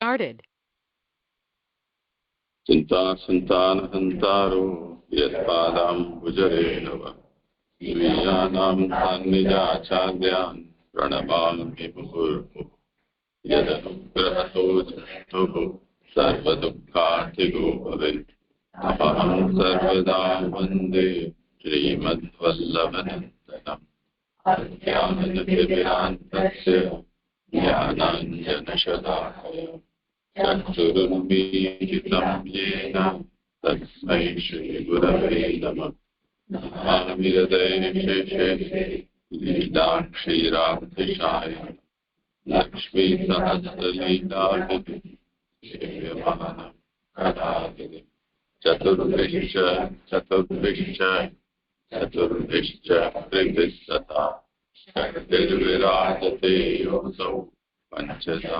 Started. Cinta santana hantaro yatpadam bhujarenava sviyanam tannija chagryan pranamami muhurmu yadanugrahato jantuhu sarvadukkartigo bhavet aham sarvada vande Srimad-Vallabhanandanam Adhyananativirantasya Jnananjanashalakaya Chakshurunmilitam yena Tasmai Shri Gurave Namah Namaami Hridaya Sheshe Leelakshiraatishaya Lakshmi Sahasraleelakshmi Sevyamanam Kadadini Chaturvishcha Trivissata Shaktirvirajate Yosau Panchada.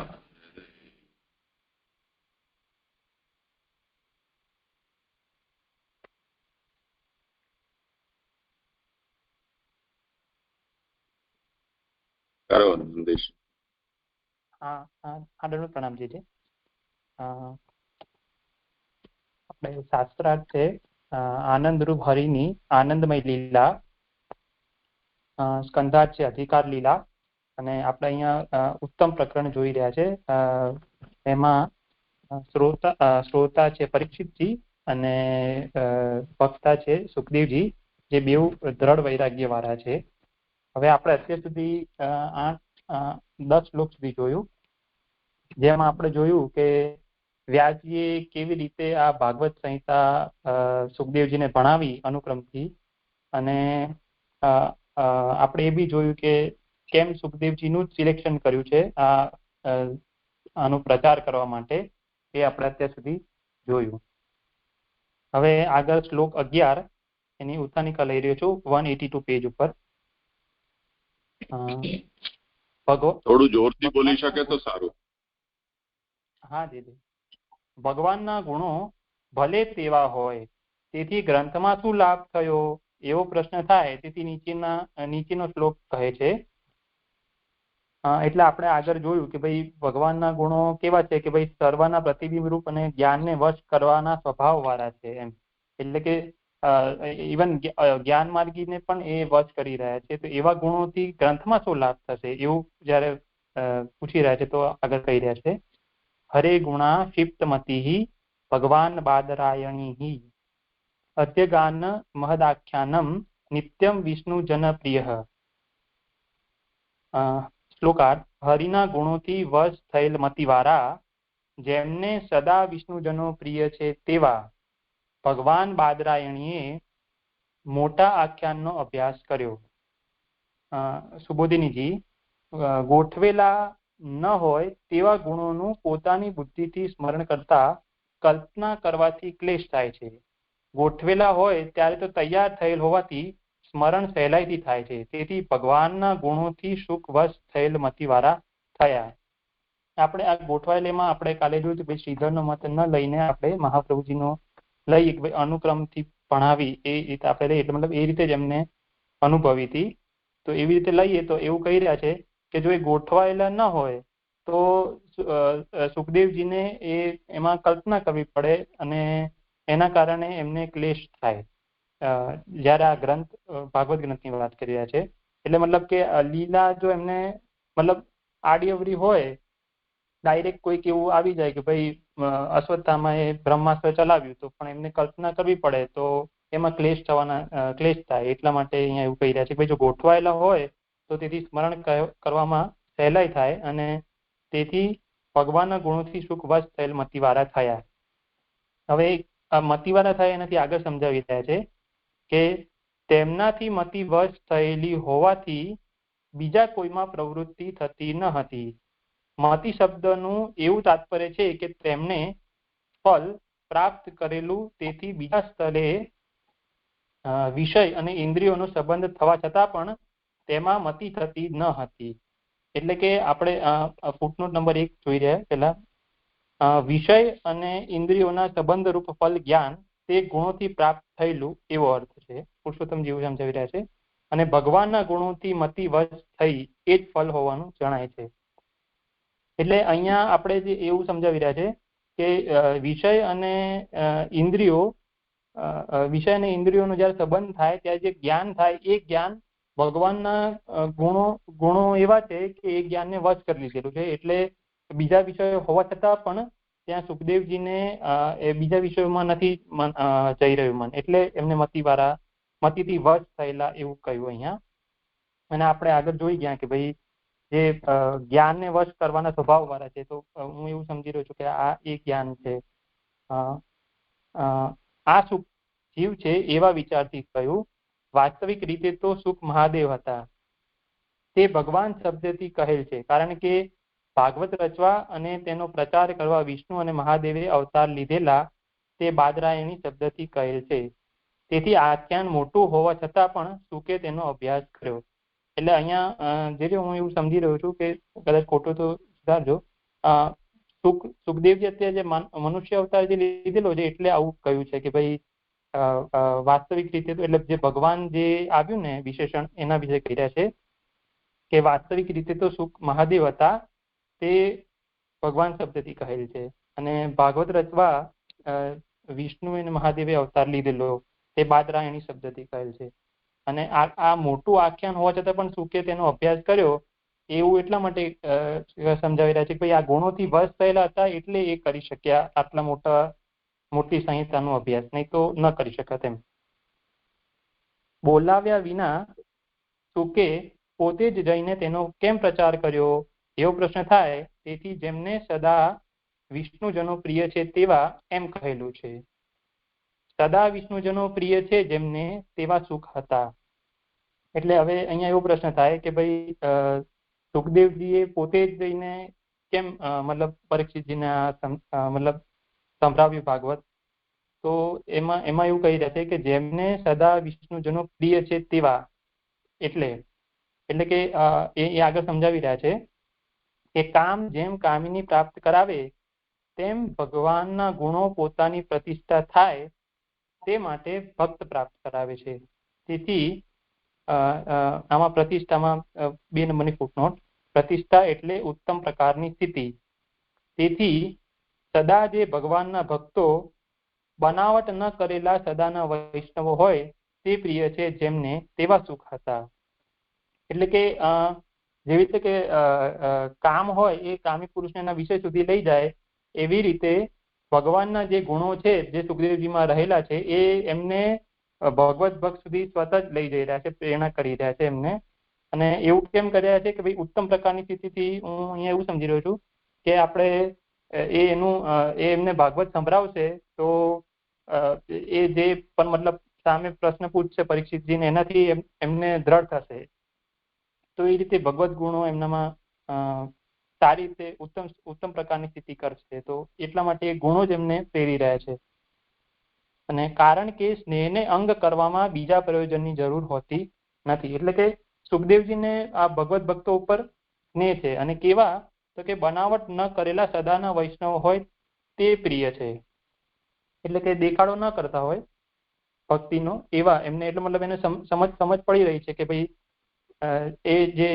કરો સંદેશ. પ્રણામ જીજી. આપણે શાસ્ત્રાર્થ છે આનંદરૂપ હરિની આનંદમય લીલા, સ્કંધાર્થ છે અધિકાર લીલા, અને આપણે અહીંયા ઉત્તમ પ્રકરણ જોઈ રહ્યા છે. એમાં શ્રોતા છે પરીક્ષિતજી અને વક્તા છે સુખદેવજી, જે બેઉ દ્રઢ વૈરાગ્ય વાળા છે. હવે આપણે અત્યાર સુધી 10 શ્લોક સુધી જોયું, જેમાં આપણે જોયું કે વ્યાસજીએ કેવી રીતે આ ભાગવત સંહિતા સુખદેવજીને ભણાવી અનુક્રમથી, અને આપણે એ બી જોયું કે કેમ સુખદેવજીનું જ સિલેક્શન કર્યું છે આનો પ્રચાર કરવા માટે, એ આપણે અત્યાર સુધી જોયું. હવે આગળ શ્લોક 11 એની ઉત્થાનિકા લઈ રહ્યો છું 182 પેજ ઉપર. થોડું જોરથી બોલી શકે તો સારું. હા દીદી. ભગવાનના ગુણો ભલે તેવા હોય, તેથી ગ્રંથમાં શું લાભ થયો એવો પ્રશ્ન થાય, તેથી નીચેનો શ્લોક કહે છે. એટલે આપણે આગળ જોયું કે ભાઈ ભગવાનના ગુણો કેવા છે કે ભાઈ સર્વના પ્રતિબિંબ રૂપ અને જ્ઞાનને વશ કરવાના સ્વભાવ વાળા છે એમ. એટલે કે ઇવન જ્ઞાન માર્ગીને પણ એ વશ કરી રહ્યા છે. તો એવા ગુણોથી ગ્રંથમાં શું લાભ થશે એવું જયારે પૂછી રહ્યા છે તો આગળ કહી રહ્યા છે, હરે ગુણા ક્ષિપ્તમતિ ભગવાન બાદરાયણી અદ્યગાન મહદાખ્યાનમ નિત્યમ વિષ્ણુ જનપ્રિય. શ્લોકાર્થ. હરિના ગુણોથી વશ થયેલ મતિવાળા, જેમને સદા વિષ્ણુજનો પ્રિય છે તેવા ભગવાન બાદરાયણીએ મોટા આખ્યાનનો અભ્યાસ કર્યો. સુબોધિનીજી, ગોઠવેલા ન હોય તેવા ગુણોનું પોતાની બુદ્ધિથી સ્મરણ કરતા કલ્પના કરવાથી ક્લેશ થાય છે. ગોઠવેલા હોય ત્યારે તો તૈયાર થયેલ હોવાથી સ્મરણ સહેલાઈથી થાય છે. તેથી ભગવાનના ગુણોથી સુખ વશ થયેલ મતિવાળા થયા. આપણે આ ગોઠવાયેલામાં આપણે કાલે જોયું કે શ્રીધરનો મત ન લઈને આપણે મહાપ્રભુજીનો લઈએ કે ભાઈ અનુક્રમથી ભણાવી એ રીતે આપણે લઈએ, એટલે મતલબ એ રીતે જ એમને અનુભવી હતી. તો એવી રીતે લઈએ તો એવું કહી રહ્યા છે કે જો એ ગોઠવાયેલા ન હોય તો સુખદેવજીને એમાં કલ્પના કરવી પડે અને એના કારણે એમને ક્લેશ થાય. જ્યારે આ ગ્રંથ ભાગવત ગ્રંથની વાત કરી રહ્યા છે, એટલે મતલબ કે લીલા જો એમને મતલબ આડી હોય, ડાયરેક્ટ કોઈક એવું આવી જાય કે ભાઈ અશ્વત્થામાએ બ્રહ્માસ્ત્ર ચલાવ્યું તો પણ એમને કલ્પના કરવી પડે તો એમાં ક્લેશ થાય. એટલા માટે અહીંયા એવું કહી રહ્યા છે કે ભાઈ જો ગોઠવાયેલા હોય તો તેથી સ્મરણ કરવામાં સહેલાઈ થાય અને તેથી ભગવાનના ગુણોથી સુખ વશ થયેલ મતિવાળા થયા. હવે આ મતિવાળા થયા એનાથી આગળ સમજાવી રહ્યા છે કે તેમનાથી મતિ વશ થયેલી હોવાથી બીજા કોઈમાં પ્રવૃત્તિ થતી ન હતી. મતિ શબ્દનું એવું તાત્પર્ય છે કે તેમને ફલ પ્રાપ્ત કરેલું, તેથી બીજા સ્થળે વિષય અને ઇન્દ્રિયોનો સંબંધ થવા છતાં પણ તેમાં મતિ થતી ન હતી. એટલે કે આપણે ફૂટનોટ નંબર 1 જોઈ રહ્યા પેલા, વિષય અને ઇન્દ્રિયોના સંબંધ રૂપ ફલ જ્ઞાન તે ગુણોથી પ્રાપ્ત થયેલું એવો અર્થ છે. પુરુષોત્તમ જેવું સમજાવી રહ્યા છે. અને ભગવાનના ગુણોથી મતિ વશ થઈ એ જ ફલ હોવાનું જણાય છે. એટલે અહીંયા આપણે જે એવું સમજાવી રહ્યા છે કે વિષય અને ઇન્દ્રિયો વિષય અને ઇન્દ્રિયોનો જ્યારે સંબંધ થાય ત્યારે જે જ્ઞાન થાય એ જ્ઞાન ભગવાનના ગુણો એવા છે કે એ જ્ઞાનને વશ કરી લીધેલું છે. એટલે બીજા વિષયો હોવા છતાં પણ ત્યાં સુખદેવજીને એ બીજા વિષયોમાં નથી જઈ રહ્યું મન, એટલે એમને મતિથી વશ થયેલા એવું કહ્યું અહીંયા. અને આપણે આગળ જોઈ ગયા કે ભાઈ જે જ્ઞાનને વશ કરવાના સ્વભાવ વાળા છે, તો હું એવું સમજી રહ્યો છું કે આ એ જ્ઞાન છે. આ સુખ જીવ છે એવા વિચારથી કહ્યું. વાસ્તવિક રીતે તો સુખ મહાદેવ હતા, તે ભગવાન શબ્દથી કહેલ છે, કારણ કે ભાગવત રચવા અને તેનો પ્રચાર કરવા વિષ્ણુ અને મહાદેવે અવતાર લીધેલા તે બાદરાયણી શબ્દથી કહેલ છે. તેથી આખ્યાન મોટું હોવા છતાં પણ સુકે તેનો અભ્યાસ કર્યો. એટલે અહીંયા જે હું એવું સમજી રહ્યો છું કે કદાચ ખોટું તો સુધારજો, સુખદેવજી અત્યારે જે મનુષ્ય અવતાર જે લીધેલો છે એટલે આવું કહ્યું છે કે ભાઈ વાસ્તવિક રીતે તો એટલે જે ભગવાન જે આવ્યું ને વિશેષણ એના વિશે કહી રહ્યા છે કે વાસ્તવિક રીતે તો સુખ મહાદેવ હતા, તે ભગવાન શબ્દથી કહેલ છે. અને ભાગવત રચવા વિષ્ણુ અને મહાદેવે અવતાર લીધેલો તે બાદરાયણી શબ્દથી કહેલ છે. અને આ મોટું આખ્યાન હોવા છતાં પણ સુકે તેનો અભ્યાસ કર્યો એવું એટલા માટે સમજાવી રહ્યા છે કે ભાઈ આ ગુણોથી વશ થયેલા હતા એટલે એ કરી શક્યા આટલા મોટી સંહિતાનો અભ્યાસ, નહીં તો ન કરી શકત એમ. બોલાવ્યા વિના સુકે પોતે જ જઈને તેનો કેમ પ્રચાર કર્યો એવો પ્રશ્ન થાય. તેથી જેમને સદા વિષ્ણુજનો પ્રિય છે તેવા એમ કહેલું છે. સદા વિષ્ણુજનો પ્રિય છે જેમને તેવા સુખ હતા. એટલે હવે અહીંયા એવો પ્રશ્ન થાય કે ભાઈ સુખદેવજીએ પોતે જ જઈને કેમ મતલબ પરીક્ષિતજીને મતલબ સંભળાવ્યું ભાગવત. તો એમાં એવું કહી રહ્યા છે કે જેમને સદા વિષ્ણુજનો પ્રિય છે તેવા, એટલે કે એ આગળ સમજાવી રહ્યા છે કે કામ જેમ કામિની પ્રાપ્ત કરાવે તેમ ભગવાનના ગુણો પોતાની પ્રતિષ્ઠા થાય તે માટે ભક્ત પ્રાપ્ત કરાવે છે. તેથી આમાં પ્રતિષ્ઠામાં 2 નંબરની ફૂટનોટ, પ્રતિષ્ઠા એટલે ઉત્તમ પ્રકારની સ્થિતિ. તેથી સદા જે ભગવાનના ભક્તો બનાવટ ન કરેલા સદાના વૈષ્ણવો હોય તે પ્રિય છે જેમને તેવા સુખ હતા. એટલે કે જેવી રીતે કે કામ હોય એ કામી પુરુષને એના વિષય સુધી લઈ જાય, એવી રીતે ભગવાનના જે ગુણો છે જે સુખદેવજીમાં રહેલા છે એ એમને ભગવત ભક્ત સુધી સ્વતઃ જ લઈ જઈ રહ્યા છે, પ્રેરણા કરી રહ્યા છે એમને. અને એવું કેમ કરી રહ્યા છે કે ભાઈ ઉત્તમ પ્રકારની સ્થિતિથી હું અહીંયા એવું સમજી રહ્યો છું કે આપણે એમને ભાગવત સંભળાવશે તો એ જે પણ મતલબ સામે પ્રશ્ન પૂછશે પરીક્ષિતજીને એનાથી એમને દ્રઢ થશે. તો એ રીતે ભગવત ગુણો એમનામાં સારી રીતે ઉત્તમ પ્રકારની સ્થિતિ કરશે. તો એટલા માટે એ ગુણો જ એમને પ્રેરી રહ્યા છે. અને કારણ કે સ્નેહને અંગ કરવામાં બીજા પ્રયોજનની જરૂર હોતી નથી. એટલે કે સુખદેવજીને આ ભગવત ભક્તો ઉપર સ્નેહ છે. અને કેવા તો કે બનાવટ ન કરેલા સદાના વૈષ્ણવ હોય તે પ્રિય છે. એટલે કે દેખાડો ન કરતા હોય ભક્તિનો એવા એમને, એટલે મતલબ એને સમજ પડી રહી છે કે ભાઈ એ જે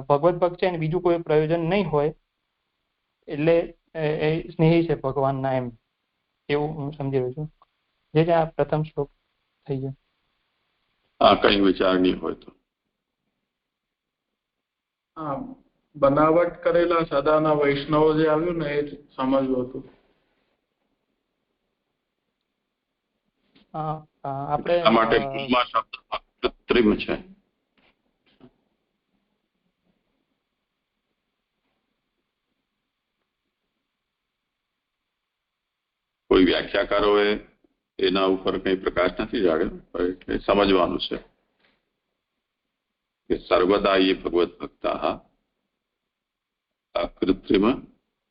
ભગવત ભક્ત છે એને બીજું કોઈ પ્રયોજન નહીં હોય એટલે એ સ્નેહી છે ભગવાનના, એમ એવું હું સમજી રહ્યો છું. જે આ પ્રથમ શ્લોક થઈ ગયો. કઈ વિચાર નહીં હોય તો બનાવટ કરેલા સદાના વૈષ્ણવો જે આવ્યું ને એ સમજવું હતું. આપણે માટે મૂળમાં શબ્દ કૃત્રિમ છે. કોઈ વ્યાખ્યાકારોએ એના ઉપર કઈ પ્રકાશ નથી જાડ્યો, એટલે સમજવાનું છે કે સર્વદા એ ભગવત ભક્તા અકૃત્રિમ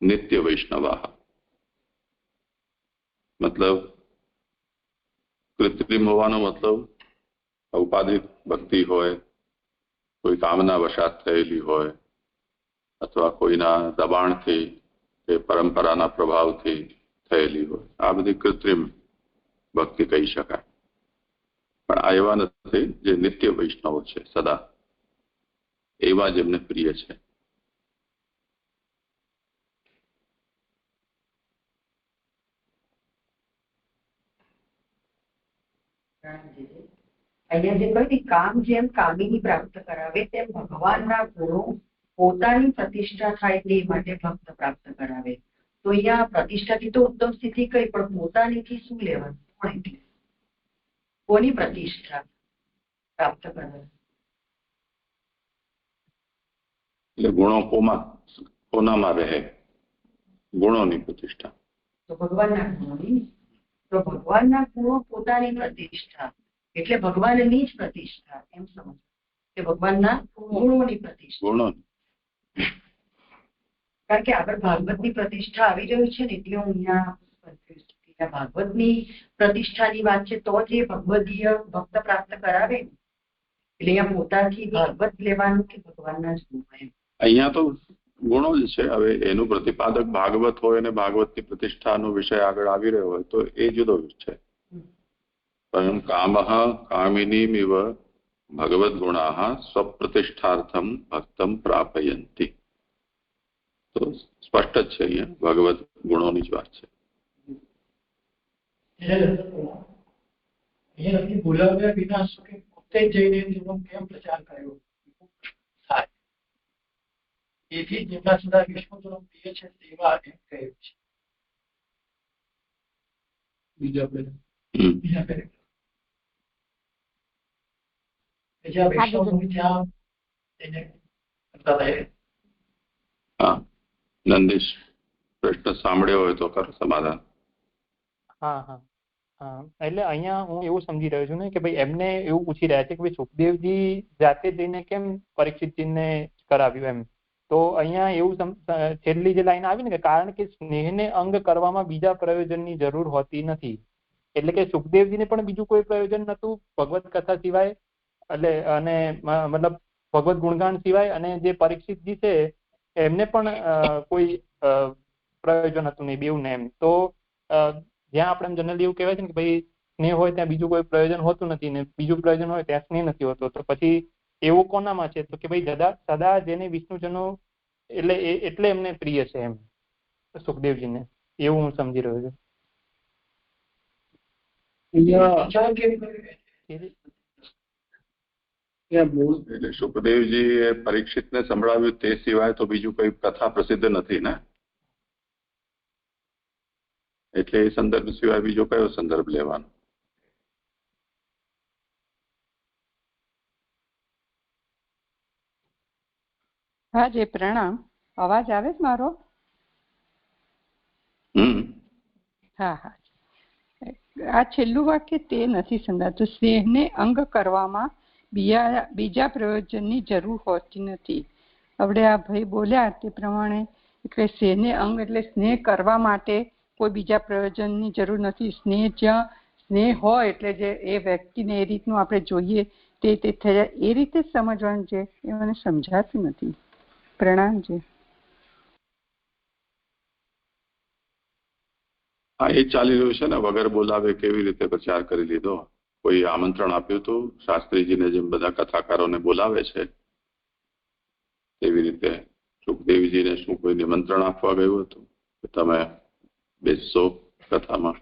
નિત્ય વૈષ્ણવા. મતલબ કૃત્રિમ હોવાનો મતલબ ઔપાધિક ભક્તિ હોય, કોઈ કામના વશાત થયેલી હોય, અથવા કોઈના દબાણથી કે પરંપરાના પ્રભાવથી થયેલી હોય, આ બધી કૃત્રિમ ભક્તિ કહી શકાય. પણ આ એવા નથી જે નિત્ય વૈષ્ણવ છે, સદા એવા જેમને પ્રિય છે. અહીંયા જે કહ્યું કામ જેમ કામિની પ્રાપ્ત કરાવે તેમ ભગવાનના ગુણો પોતાની પ્રતિષ્ઠા થાય તે માટે ભક્ત પ્રાપ્ત કરાવે. તો અહીંયા પ્રતિષ્ઠાથી તો ઉત્તમ સ્થિતિ કઈ, પણ પોતાનીથી શું લેવાનું? કોણ એટલે કોની પ્રતિષ્ઠા પ્રાપ્ત કરાવે? એટલે ગુણો કોનામાં રહે? ગુણોની પ્રતિષ્ઠા. તો ભગવાનના ગુણોની. તો ભગવાનના ગુણો પોતાની પ્રતિષ્ઠા એટલે ભગવાનની જ પ્રતિષ્ઠા એમ સમજ કે ભગવાનના ગુણોની પ્રતિષ્ઠા. ગુણોની. કારણ કે આગળ ભાગવતની પ્રતિષ્ઠા આવી રહ્યું છે ને એટલે હું અહીંયા ભાગવતની પ્રતિષ્ઠાની વાત છે તો જે ભગવદીય ભક્ત પ્રાપ્ત કરાવે એટલે અહીંયા પોતાથી ભાગવત લેવાનું કે ભગવાનના જ ગુણ એમ. અહીંયા તો ગુણો જ છે. હવે એનું પ્રતિપાદક ભાગવત હોય અને ભાગવતની પ્રતિષ્ઠાનો વિષય આગળ આવી રહ્યો હોય તો એ જુદો છે. પરમ કામઃ કામિનીમિવ ભગવદ ગુણાઃ સ્વપ્રતિષ્ઠાર્થમ ભક્તમ પ્રાપયંતિ. તો સ્પષ્ટ જ છે અહીંયા ભગવદ ગુણોની જ વાત છે. બોલાવ્યા વિના કે પોતે જઈને તેનો કેમ પ્રચાર કર્યો થાય એથી જેમના સદા વિષ્ણુનો પ્રિય છે તેવા એમ કહ્યું છે. બીજા નંદીશ પ્રશ્ન સાંભળ્યો હોય તો કર સમાધાન. હા. એટલે અહીંયા હું એવું સમજી રહ્યો છું ને કે ભાઈ એમને એવું પૂછી રહ્યા છે કે ભાઈ સુખદેવજી જાતે જઈને કેમ પરીક્ષિતજીને કરાવ્યું એમ. તો અહીંયા એવું છેલ્લી જે લાઈન આવી ને કે કારણ કે સ્નેહને અંગ કરવામાં બીજા પ્રયોજનની જરૂર હોતી નથી. એટલે કે સુખદેવજીને પણ બીજું કોઈ પ્રયોજન નતું ભગવત કથા સિવાય, એટલે અને મતલબ ભગવત ગુણગાન સિવાય, અને જે પરીક્ષિતજી છે એમને પણ કોઈ પ્રયોજન હતું નહીં બેઉને એમ. તો જ્યાં આપણે જનરલી એવું કહેવાય છે ને કે ભાઈ સ્નેહ હોય ત્યાં બીજું કોઈ પ્રયોજન હોતું નથી ને બીજું પ્રયોજન હોય ત્યાં સ્નેહ નથી હોતો. તો પછી એવું કોનામાં છે? તો કે ભાઈ સદા જેને વિષ્ણુજનો એટલે એમને પ્રિય છે એમ સુખદેવજીને. એવું હું સમજી રહ્યો છું. એટલે સુખદેવજી એ પરીક્ષિતને સંભળાવ્યું તે સિવાય તો બીજું કોઈ કથા પ્રસિદ્ધ નથી ને, એટલે એ સંદર્ભ સિવાય બીજો કયો સંદર્ભ લેવાનો? હા જી પ્રણામ. અવાજ આવે છે મારો? હા. આ છેલ્લું વાક્ય તે નથી સમજાતું. સ્નેહને અંગ કરવામાં બીજા પ્રયોજનની જરૂર હોતી નથી. હવે આ ભાઈ બોલ્યા તે પ્રમાણે એટલે સ્નેહને અંગ એટલે સ્નેહ કરવા માટે કોઈ બીજા પ્રયોજનની જરૂર નથી. સ્નેહ જ્યાં સ્નેહ હોય એટલે જે એ વ્યક્તિને એ રીતનું આપણે જોઈએ તે થઈ જાય એ રીતે જ સમજવાનું છે. એ મને સમજાતું નથી. પ્રણામજી. હા, એ ચાલી રહ્યું છે ને. વગર બોલાવે કેવી રીતે પ્રચાર કરી લીધો? કોઈ આમંત્રણ આપ્યું હતું શાસ્ત્રીજીને, જેમ બધા કથાકારોને બોલાવે છે તેવી રીતે સુખદેવજીને શું કોઈ નિમંત્રણ આપવા ગયું હતું કે તમે બેસશો કથામાં?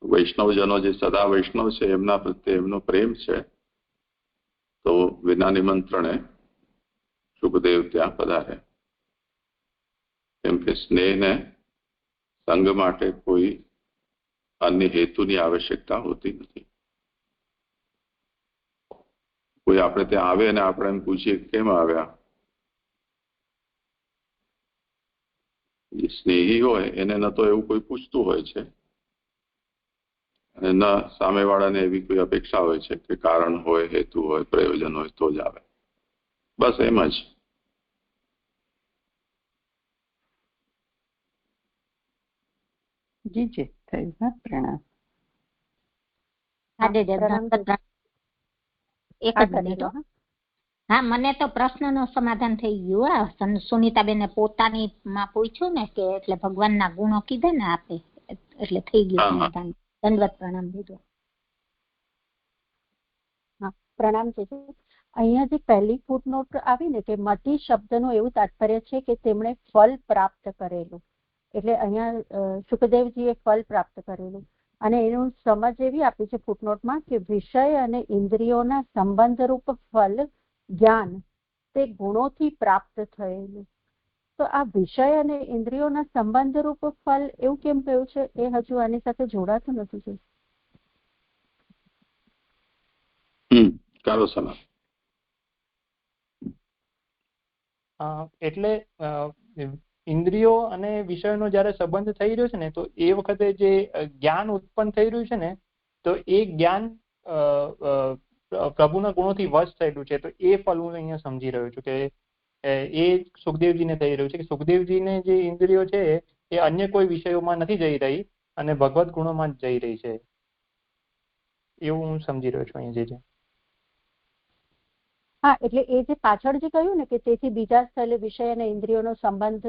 વૈષ્ણવજનો જે સદા વૈષ્ણવ છે એમના પ્રત્યે એમનો પ્રેમ છે, તો વિના નિમંત્રણે સુખદેવ ત્યાં પધારે. કેમ કે સ્નેહને સંગ માટે કોઈ અન્ય હેતુની આવશ્યકતા હોતી નથી. કોઈ આપણે ત્યાં આવે અને આપણે એમ પૂછીએ કેમ આવ્યા, જે સ્નેહી હોય એને ન તો એવું કોઈ પૂછતું હોય છે અને ન સામેવાળાને એવી કોઈ અપેક્ષા હોય છે કે કારણ હોય, હેતુ હોય, પ્રયોજન હોય તો જ આવે. બસ એમ જ. જી થયું. હા પ્રણામ. એક જ મિનિટ. હા, મને તો પ્રશ્નનું સમાધાન થઈ ગયું. સુનીતાબેને પોતાની માં પૂછ્યું ને કે એટલે ભગવાનના ગુણો કીધા ને આપે એટલે થઈ ગયું સમાધાન. દંડવત પ્રણામ દીધો. હા પ્રણામ છે. અહીંયા જે પહેલી ફૂટનોટ આવી ને કે મતિ શબ્દનું એવું તાત્પર્ય છે કે તેમણે ફળ પ્રાપ્ત કરેલું, એટલે અહીંયા સુખદેવજીએ ફળ પ્રાપ્ત કરેલું. અને એનું સમજ એવી આપી છે ફૂટનોટમાં કે વિષય અને ઇન્દ્રિયોના સંબંધરૂપ ફલ જ્ઞાન તે ગુણોથી પ્રાપ્ત થયેલું. તો આ વિષય અને ઇન્દ્રિયોના સંબંધરૂપ ફલ એવું કેમ કહ્યું છે એ હજુ આની સાથે જોડાતું નથી. કરો સલાહ. એટલે ઇન્દ્રિયો અને વિષયનો જયારે સંબંધ થઈ રહ્યો છે ને તો એ વખતે જે જ્ઞાન ઉત્પન્ન થઈ રહ્યું છે ને તો એ જ્ઞાન પ્રભુના ગુણોથી વશ થયેલું છે. તો એ ફલ હું અહીંયા સમજી રહ્યો છું કે એ સુખદેવજીને થઈ રહ્યું છે કે સુખદેવજીને જે ઇન્દ્રિયો છે એ અન્ય કોઈ વિષયોમાં નથી જઈ રહી અને ભગવત ગુણોમાં જ જઈ રહી છે, એવું હું સમજી રહ્યો છું અહીંયા જે. હા, એટલે એ જે પાછળ જે કહ્યું ને કે તેથી બીજા સ્થળે વિષય અને ઇન્દ્રિયોનો સંબંધ,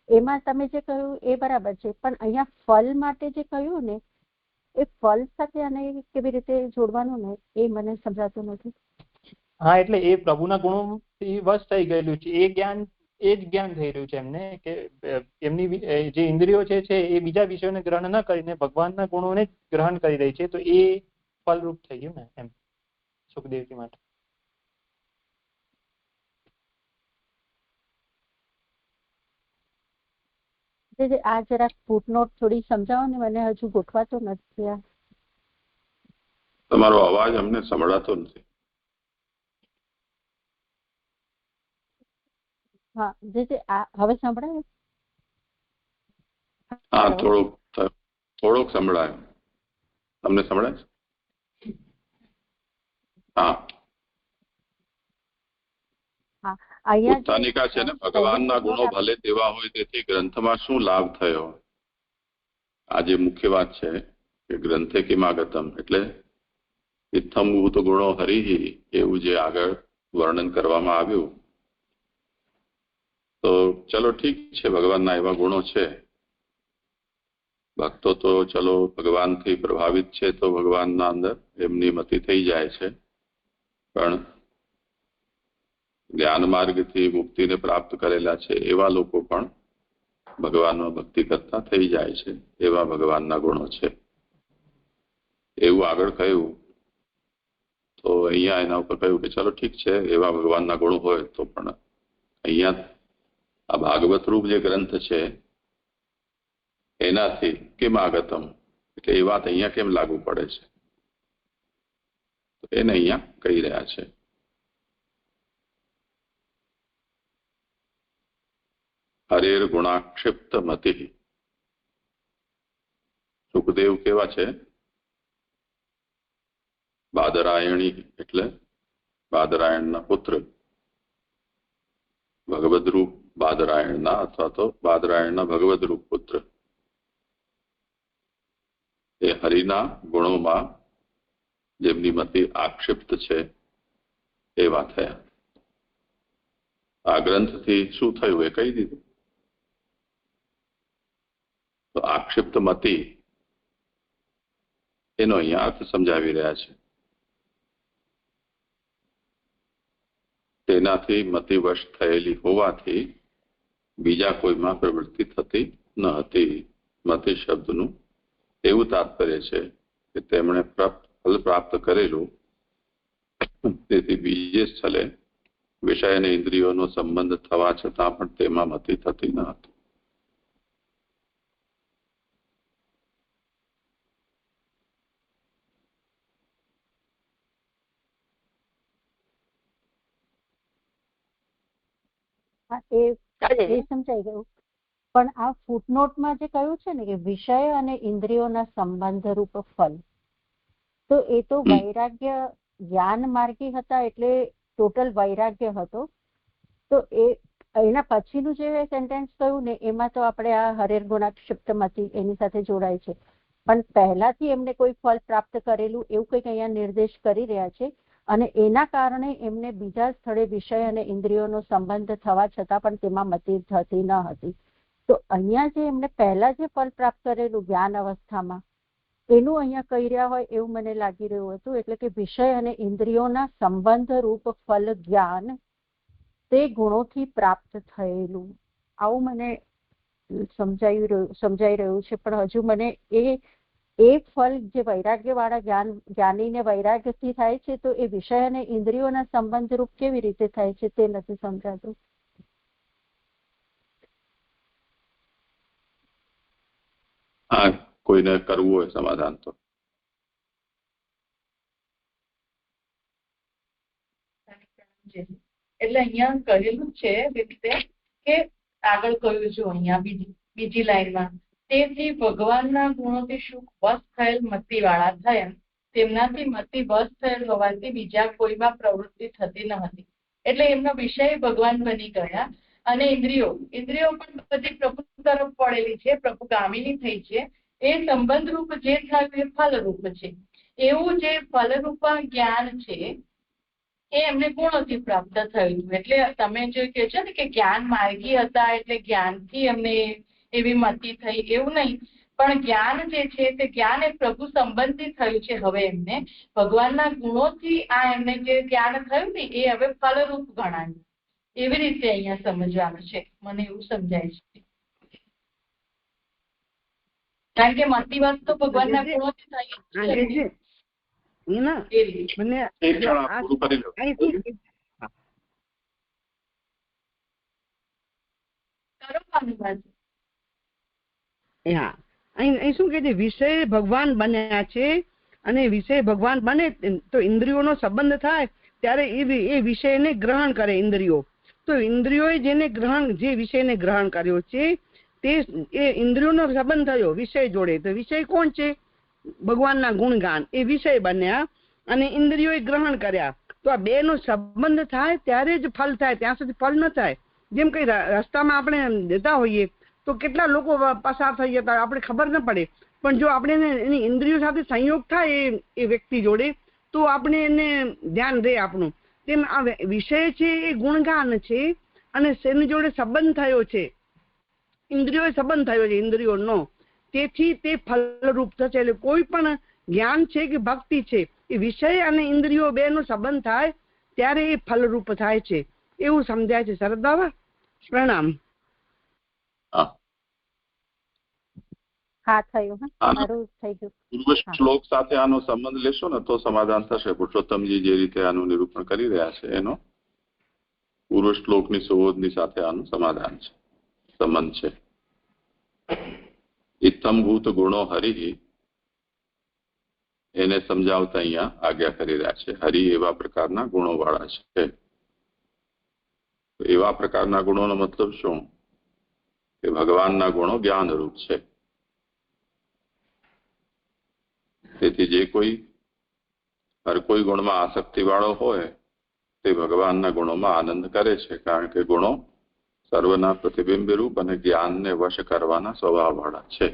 એમાં તમે જે કહ્યું એ બરાબર છે, પણ અહીંયા ફલ માટે જે કહ્યું ને એ ફલ સાથે આને કેવી રીતે જોડવાનું ને એ મને સમજાતું નથી. હા, એટલે એ પ્રભુના ગુણોથી વશ થઈ ગયેલું છે, એ જ જ્ઞાન થઈ રહ્યું છે એમને કે એમની જે ઇન્દ્રિયો છે એ બીજા વિષયોને ગ્રહણ ન કરીને ભગવાનના ગુણોને જ ગ્રહણ કરી રહી છે. તો એ ફલરૂપ થઈ ગયું ને એમ સુખદેવજી માટે. આ જરાક ફૂટનોટ થોડી સમજાવો ને, મને હજુ ગોઠવાતો નથી. તમારો અવાજ અમને સંભળાતો નથી. હા, હવે સંભળાય? હા, થોડોક સંભળાય. તમને સંભળાય? હા. ઉત્થાનિકા છે ને, ભગવાનના ગુણો ભલે તેવા હોય તેથી ગ્રંથમાં શું લાભ થયો? આ જે મુખ્ય વાત છે કે ગ્રંથે કિમાગતમ એટલે ઇત્થમભૂત ગુણો હરિ, એવું જે આગળ વર્ણન કરવામાં આવ્યું. તો ચલો ઠીક છે, ભગવાનના એવા ગુણો છે. ભક્તો તો ચલો ભગવાનથી પ્રભાવિત છે તો ભગવાનના અંદર એમની મતિ થઈ જાય છે, પણ જ્ઞાન માર્ગથી મુક્તિને પ્રાપ્ત કરેલા છે એવા લોકો પણ ભગવાનમાં ભક્તિ કરતા થઈ જાય છે. એવા ભગવાનના ગુણો છે એવું આગળ કહ્યું. તો અહીંયા એના ઉપર કહ્યું કે ચલો ઠીક છે, એવા ભગવાનના ગુણો હોય તો પણ અહીંયા આ ભાગવત રૂપ જે ગ્રંથ છે એનાથી કેમ આગતમ એટલે એ વાત અહીંયા કેમ લાગુ પડે છે, તો એને અહીંયા કહી રહ્યા છે. હરેર ગુણાક્ષિપ્ત મતિ. સુખદેવ કેવા છે? બાદરાયણી એટલે બાદરાયણના પુત્ર, ભગવદરૂપ બાદરાયણના અથવા તો બાદરાયણના ભગવદરૂપ પુત્ર. એ હરિના ગુણોમાં જેમની મતિ આક્ષિપ્ત છે એવા થયા. આ ગ્રંથથી શું થયું એ કહી દીધું. તો આક્ષિપ્ત મતિ એનો અહીંયા અર્થ સમજાવી રહ્યા છે. તેનાથી મતિવશ થયેલી હોવાથી બીજા કોઈમાં પ્રવૃત્તિ થતી ન હતી. મતિ શબ્દનું એવું તાત્પર્ય છે કે તેમણે ફલ પ્રાપ્ત કરેલું, તેથી બીજે સ્થળે વિષય અને ઇન્દ્રિયોનો સંબંધ થવા છતાં પણ તેમાં મતિ થતી ન હતી. એ સમજાઈ ગયું, પણ આ ફૂટનોટમાં જે કહ્યું છે ને કે વિષય અને ઇન્દ્રિયોના સંબંધ રૂપ ફલ, તો એ તો વૈરાગ્ય જ્ઞાન માર્ગી હતા એટલે ટોટલ વૈરાગ્ય હતો. તો એના પછીનું જે સેન્ટેન્સ કહ્યું ને એમાં તો આપણે આ હરેર ગુણાક્ષિપ્તમતી એની સાથે જોડાય છે, પણ પહેલાથી એમને કોઈ ફળ પ્રાપ્ત કરેલું એવું કંઈક અહીંયા નિર્દેશ કરી રહ્યા છે, અને એના કારણે એમને બીજા સ્થળે વિષય અને ઇન્દ્રિયોનો સંબંધ થવા છતાં પણ તેમાં મતિ થતી ન હતી. તો અહીંયા જે એમને પહેલા જે ફળ પ્રાપ્ત કરેલું જ્ઞાન અવસ્થામાં એનું અહીંયા કહી રહ્યા હોય એવું મને લાગી રહ્યું હતું. એટલે કે વિષય અને ઇન્દ્રિયોના સંબંધ રૂપ ફલ જ્ઞાન તે ગુણોથી પ્રાપ્ત થયેલું, આવું મને સમજાઈ રહ્યું છે. પણ હજુ મને એ એ ફલ જે વૈરાગ્ય વાળા જ્ઞાનીને વૈરાગ્યથી થાય છે, તો એ વિષય અને ઇન્દ્રિયોના સંબંધ રૂપ કેવી રીતે થાય છે તે નથી સમજાતું. હા, કોઈને કરવું હોય સમાધાન તો. એટલે અહીંયા કહેલું છે રીતે કે આગળ કહ્યું છે અહીંયા બીજી લાઈનમાં, તેથી ભગવાનના ગુણોથી સુખ વશ થયેલ મતિ વાળા થયા, તેમનાથી મતિ વશ થયેલ હોવાથી બીજા કોઈમાં પ્રવૃત્તિ થતી ન હતી. એટલે એમનો વિષય ભગવાન બની ગયા અને ઇન્દ્રિયો પણ બધી પ્રભુ તરફ પડેલી છે, પ્રભુગામીની થઈ છે. એ સંબંધ રૂપ જે થયું એ ફલરૂપ છે. એવું જે ફલરૂપ જ્ઞાન છે એ એમને ગુણોથી પ્રાપ્ત થયું. એટલે તમે જે કહો છો ને કે જ્ઞાન માર્ગી હતા એટલે જ્ઞાનથી એમને એવી મતિ થઈ, એવું નહીં. પણ જ્ઞાન જે છે તે જ્ઞાન એ પ્રભુ સંબંધી થયું છે. હવે એમને ભગવાનના ગુણોથી આ એમને જે જ્ઞાન થયું ને એ હવે ફલરૂપ ગણાયું. એવી રીતે અહીંયા સમજવાનું છે, મને એવું સમજાય છે. કારણ કે મતિ વસ્તુ ભગવાનના ગુણોથી થઈ છે. અહીં શું કે છે, વિષય ભગવાન બન્યા છે અને વિષય ભગવાન બને તો ઇન્દ્રિયોનો સંબંધ થાય ત્યારે એ વિષયને ગ્રહણ કરે ઇન્દ્રિયો. તો ઇન્દ્રિયોએ જે વિષયને ગ્રહણ કર્યો છે તે એ ઇન્દ્રિયોનો સંબંધ થયો વિષય જોડે. તો વિષય કોણ છે? ભગવાનના ગુણગાન. એ વિષય બન્યા અને ઇન્દ્રિયોએ ગ્રહણ કર્યા. તો આ બે નો સંબંધ થાય ત્યારે જ ફલ થાય, ત્યાં સુધી ફલ ન થાય. જેમ કઈ રસ્તામાં આપણે જતા હોઈએ તો કેટલા લોકો પસાર થઈ જતા આપણે ખબર ન પડે, પણ જો આપણે એની ઇન્દ્રિયો સાથે સંયોગ થાય એ વ્યક્તિ જોડે તો આપણે એને ધ્યાન રહે આપણું. તેમ આ વિષય છે એ ગુણગાન છે અને એની જોડે સંબંધ થયો છે, ઇન્દ્રિયો સંબંધ થયો છે ઇન્દ્રિયોનો, તેથી તે ફલરૂપ થશે. એટલે કોઈ પણ જ્ઞાન છે કે ભક્તિ છે એ વિષય અને ઇન્દ્રિયો બે નો સંબંધ થાય ત્યારે એ ફલરૂપ થાય છે, એવું સમજાય છે. સરદાવા, પ્રણામ. હા, થયું. મારું થઈ ગયું. પૂર્વ શ્લોક સાથે આનો સંબંધ લેશો ને તો સમાધાન થશે. પુરુષોત્તમજી જે રીતે આનું નિરૂપણ કરી રહ્યા છે એનો પૂર્વ શ્લોકની સુબોધની સાથે આનું સમાધાન છે, સંબંધ છે. ઇત્થમભૂત ગુણો હરિ, એને સમજાવતા અહીંયા આજ્ઞા કરી રહ્યા છે. હરિ એવા પ્રકારના ગુણો વાળા છે. એવા પ્રકારના ગુણોનો મતલબ શું? કે ભગવાનના ગુણો જ્ઞાનરૂપ છે. તેથી જે કોઈ હર કોઈ ગુણમાં આસક્તિ વાળો હોય તે ભગવાનના ગુણોમાં આનંદ કરે છે, કારણ કે ગુણો સર્વના પ્રતિબિંબ રૂપ અને જ્ઞાનને વશ કરવાના સ્વભાવ વાળા છે.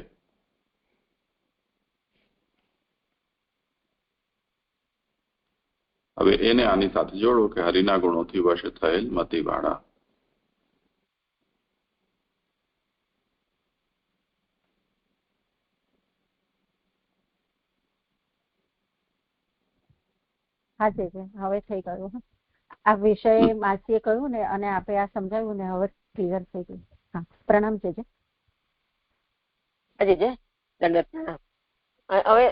હવે એને આની સાથે જોડો કે હરિના ગુણોથી વશ થયેલ મતિવાળા. હા જી, હવે થઈ ગયું. આ વિષય માસીએ કહ્યું ને અને આપણે આ સમજાવ્યું ને હવે ક્લિયર થઈ ગયું. હા, પ્રણામ છે. હવે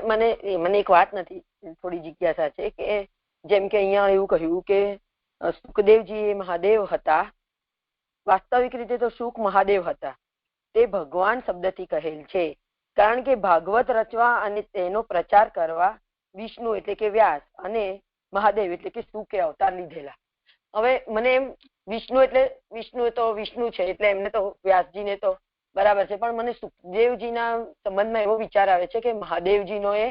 મને એક વાત નથી, થોડી જિજ્ઞાસા છે કે જેમ કે અહીંયા એવું કહ્યું કે સુખદેવજી એ મહાદેવ હતા, વાસ્તવિક રીતે તો સુખ મહાદેવ હતા. તે ભગવાન શબ્દથી કહેલ છે, કારણ કે ભાગવત રચવા અને તેનો પ્રચાર કરવા વિષ્ણુ એટલે કે વ્યાસ અને મહાદેવ એટલે કે સુખે અવતાર લીધેલા. હવે મને એમ વિષ્ણુ તો વિષ્ણુ છે એટલે એમને તો વ્યાસજીને તો બરાબર છે, પણ મને સુખદેવજીના સંબંધમાં એવો વિચાર આવે છે કે મહાદેવજીનો એ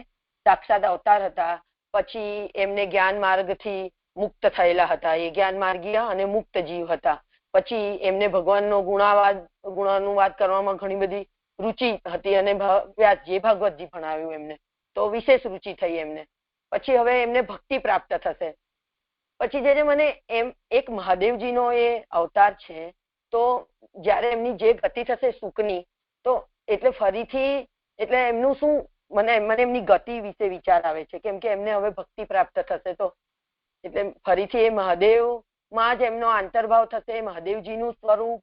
સાક્ષાત અવતાર હતા, પછી એમને જ્ઞાન માર્ગથી મુક્ત થયેલા હતા, એ જ્ઞાન માર્ગીય અને મુક્ત જીવ હતા. પછી એમને ભગવાનનો ગુણાનુવાદ કરવામાં ઘણી બધી રુચિ હતી અને વ્યાસજીએ ભાગવતજી ભણાવ્યું એમને, તો વિશેષ રુચિ થઈ એમને. પછી હવે એમને ભક્તિ પ્રાપ્ત થશે. પછી જે મને એમ એક મહાદેવજીનો એ અવતાર છે, તો જયારે એમની જે ગતિ થશે સુખની, તો એટલે ફરીથી એટલે એમનું શું, મને એમની ગતિ વિશે વિચાર આવે છે, કેમ કે એમને હવે ભક્તિ પ્રાપ્ત થશે, તો એટલે ફરીથી એ મહાદેવમાં જ એમનો આંતરભાવ થશે. મહાદેવજીનું સ્વરૂપ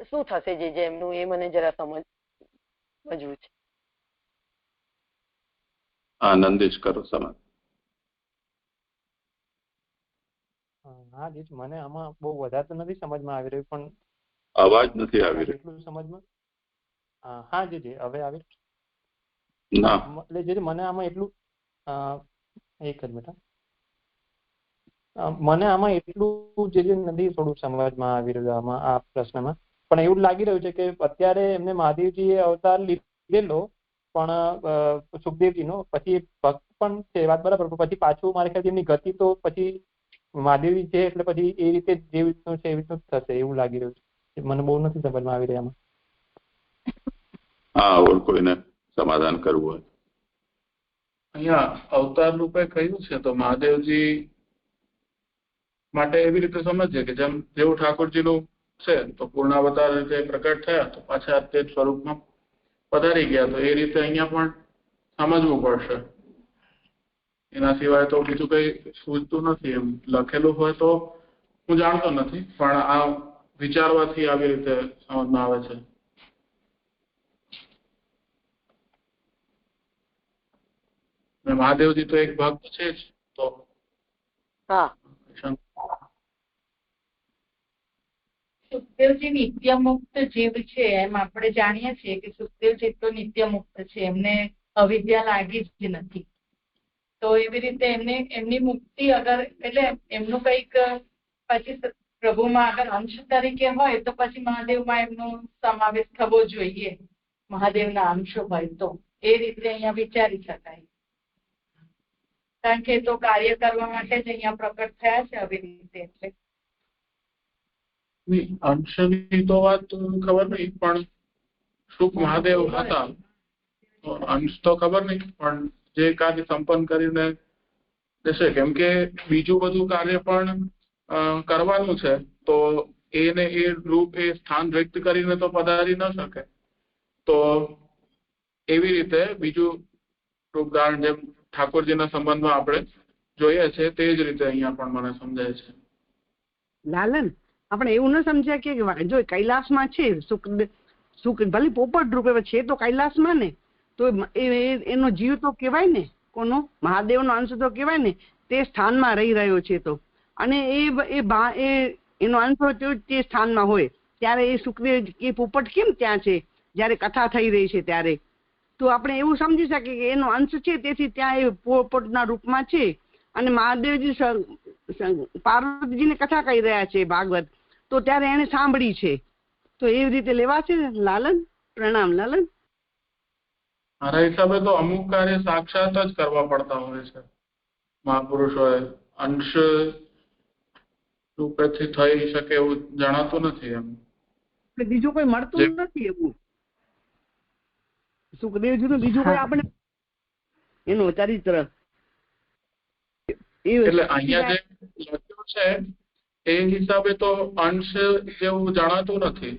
શું થશે જે એમનું, એ મને જરા સમજવું છે. આનંદિશ કરો સમાજ. હા જી, મને આમાં બહુ વધારે તો નથી સમજમાં આવી રહ્યું, પણ અવાજ નથી આવી રહ્યો. એટલું સમજમાં. હા જી, હવે આવી ના, એટલે જે મને આમાં એટલું એક જ મિનિટ, મને આમાં એટલું જે નથી થોડું સમજમાં આવી રહ્યું આમાં આ પ્રશ્નમાં. પણ એવું લાગી રહ્યું છે કે અત્યારે એમને મહાદેવજીએ અવતાર લીધેલો, પણ સુખદેવજીનો, પછી ભક્ત પણ છે, વાત બરાબર, પણ પછી પાછું મારે ખ્યાલથી એમની ગતિ તો પછી મહાદેવજી છે એટલે પછી એ રીતે જે રીતનું છે એવી રીતનું થશે એવું લાગી રહ્યું છે. મને બહુ નથી સમજમાં આવી રહ્યા આમાં. હા, ઓર કોઈને સમાધાન કરવું હોય. અહીંયા અવતાર રૂપે કહ્યું છે તો મહાદેવજી માટે એવી રીતે સમજીએ કે જેવું ઠાકોરજીનું છે તો પૂર્ણાવતાર રીતે પ્રકટ થયા તો પાછા તે જ સ્વરૂપમાં પધારી ગયા, તો એ રીતે અહીંયા પણ સમજવું પડશે. એના સિવાય તો બીજું કઈ સૂઝતું નથી. એમ લખેલું હોય તો હું જાણતો નથી, પણ આ વિચારવાથી આવી રીતે સમજમાં આવે છે. મહાદેવજી તો એક ભક્ત છે જ, તો હા, સુખદેવજી નિત્ય મુક્ત જીવ છે એમ આપણે જાણીએ છીએ કે સુખદેવજી તો નિત્ય મુક્ત છે, એમને અવિદ્યા લાગી જ નથી. તો એવી રીતે એમની મુક્તિ અગર એટલે એમનું કઈક પછી પ્રભુમાં અગર અંશ તરીકે હોય તો પછી મહાદેવમાં એમનો સમાવેશ થવો જોઈએ, મહાદેવના અંશો હોય તો એ રીતે અહીંયા વિચારી શકાય. કારણ કે તો કાર્ય કરવા માટે જ અહીંયા પ્રકટ થયા છે આવી રીતે. એટલે અંશની તો વાત ખબર નહીં, પણ શુક મહાદેવ હતા તો અંશ તો ખબર નહીં, પણ જે કાર્ય સંપન્ન કરીને દેશે, કેમ કે બીજું બધું કાર્ય પણ કરવાનું છે તો એને એ રૂપ એ સ્થાન રિક્ત કરીને તો પધારી ન શકે. તો એવી રીતે બીજું રૂપ ધારણ જેમ ઠાકોરજીના સંબંધમાં આપણે જોઈએ છે તે જ રીતે અહીંયા પણ મને સમજાય છે. લાલન, આપણે એવું ન સમજ્યા કે જો કૈલાસમાં છે સુખ ભલે પોપટ રૂપે છે તો કૈલાસમાં ને, તો એનો જીવ તો કહેવાય ને, કોનો મહાદેવનો અંશ તો કહેવાય ને, તે સ્થાનમાં રહી રહ્યો છે. તો અને એનો અંશ હોય તો તે સ્થાનમાં હોય, ત્યારે એ સુખદેવ એ પોપટ કેમ ત્યાં છે જ્યારે કથા થઈ રહી છે ત્યારે? તો આપણે એવું સમજી શકીએ કે એનો અંશ છે તેથી ત્યાં એ પોપટના રૂપમાં છે. અને મહાદેવજી પાર્વતીજીને કથા કહી રહ્યા છે ભાગવત, તો ત્યારે એને સાંભળી છે. તો એવી રીતે લેવાશે લાલન. પ્રણામ લાલન. મારા હિસાબે તો અમુક કાર્ય સાક્ષાત જ કરવા પડતા હોય છે મહાપુરુષોએ, અંશ રૂપેથી થઈ શકે એવું જણાતું નથી. એમ બીજું કોઈ મળતું નથી એવું સુખદેવજીનું બીજું કોઈ આપણે એનું ચરિત્ર. એટલે અહીંયા જે લખ્યું છે એ હિસાબે તો અંશ જેવું જણાતું નથી.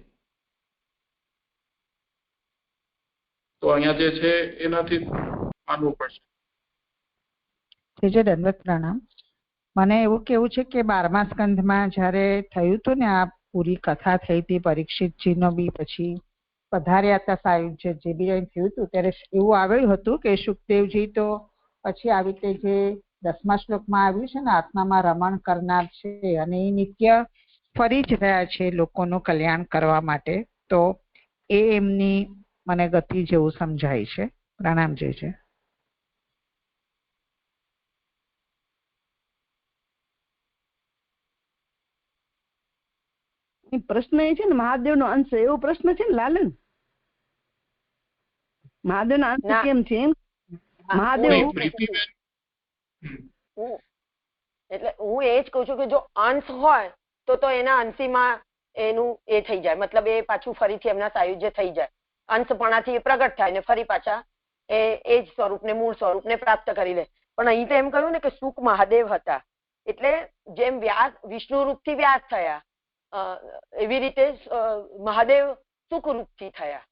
તો અહીંયા જે છે એનાથી માનવું પડશે. દંડવત પ્રણામ. મને એવું કેવું છે કે 12મા સ્કંધમાં જયારે થયું હતું ને આ પૂરી કથા થઈ હતી, પરીક્ષિતજીનો બી પછી પધાર્યા હતા સાયુજ્ય જે બી થયું હતું, ત્યારે એવું આવેલું હતું કે સુખદેવજી તો પછી આવી રીતે જે 10મા શ્લોકમાં આવ્યું છે ને આત્મામાં રમણ કરનાર છે અને એ નિત્ય ફરી જ રહ્યા છે લોકોનું કલ્યાણ કરવા માટે, તો એ એમની મને ગતિ જેવું સમજાય છે. પ્રણામ જય છે. પ્રશ્ન એ છે ને મહાદેવનો અંશ, એવો પ્રશ્ન છે ને લાલન? મહાદેવનો અંશ કેમ છે એમ? મહાદેવ એટલે હું એ જ કઉ છું કે જો અંશ હોય તો એના અંશીમાં એનું એ થઈ જાય, મતલબ એ પાછું ફરીથી એમના સાયુજ્ય થઈ જાય, અંશપણાથી પ્રગટ થાય ને ફરી પાછા એ જ સ્વરૂપને મૂળ સ્વરૂપને પ્રાપ્ત કરી લે. પણ અહીં તો એમ કહ્યું ને કે સુખ મહાદેવ હતા, એટલે જેમ વ્યાસ વિષ્ણુ રૂપથી વ્યાસ થયા એવી રીતે મહાદેવ સુખ રૂપથી થયા.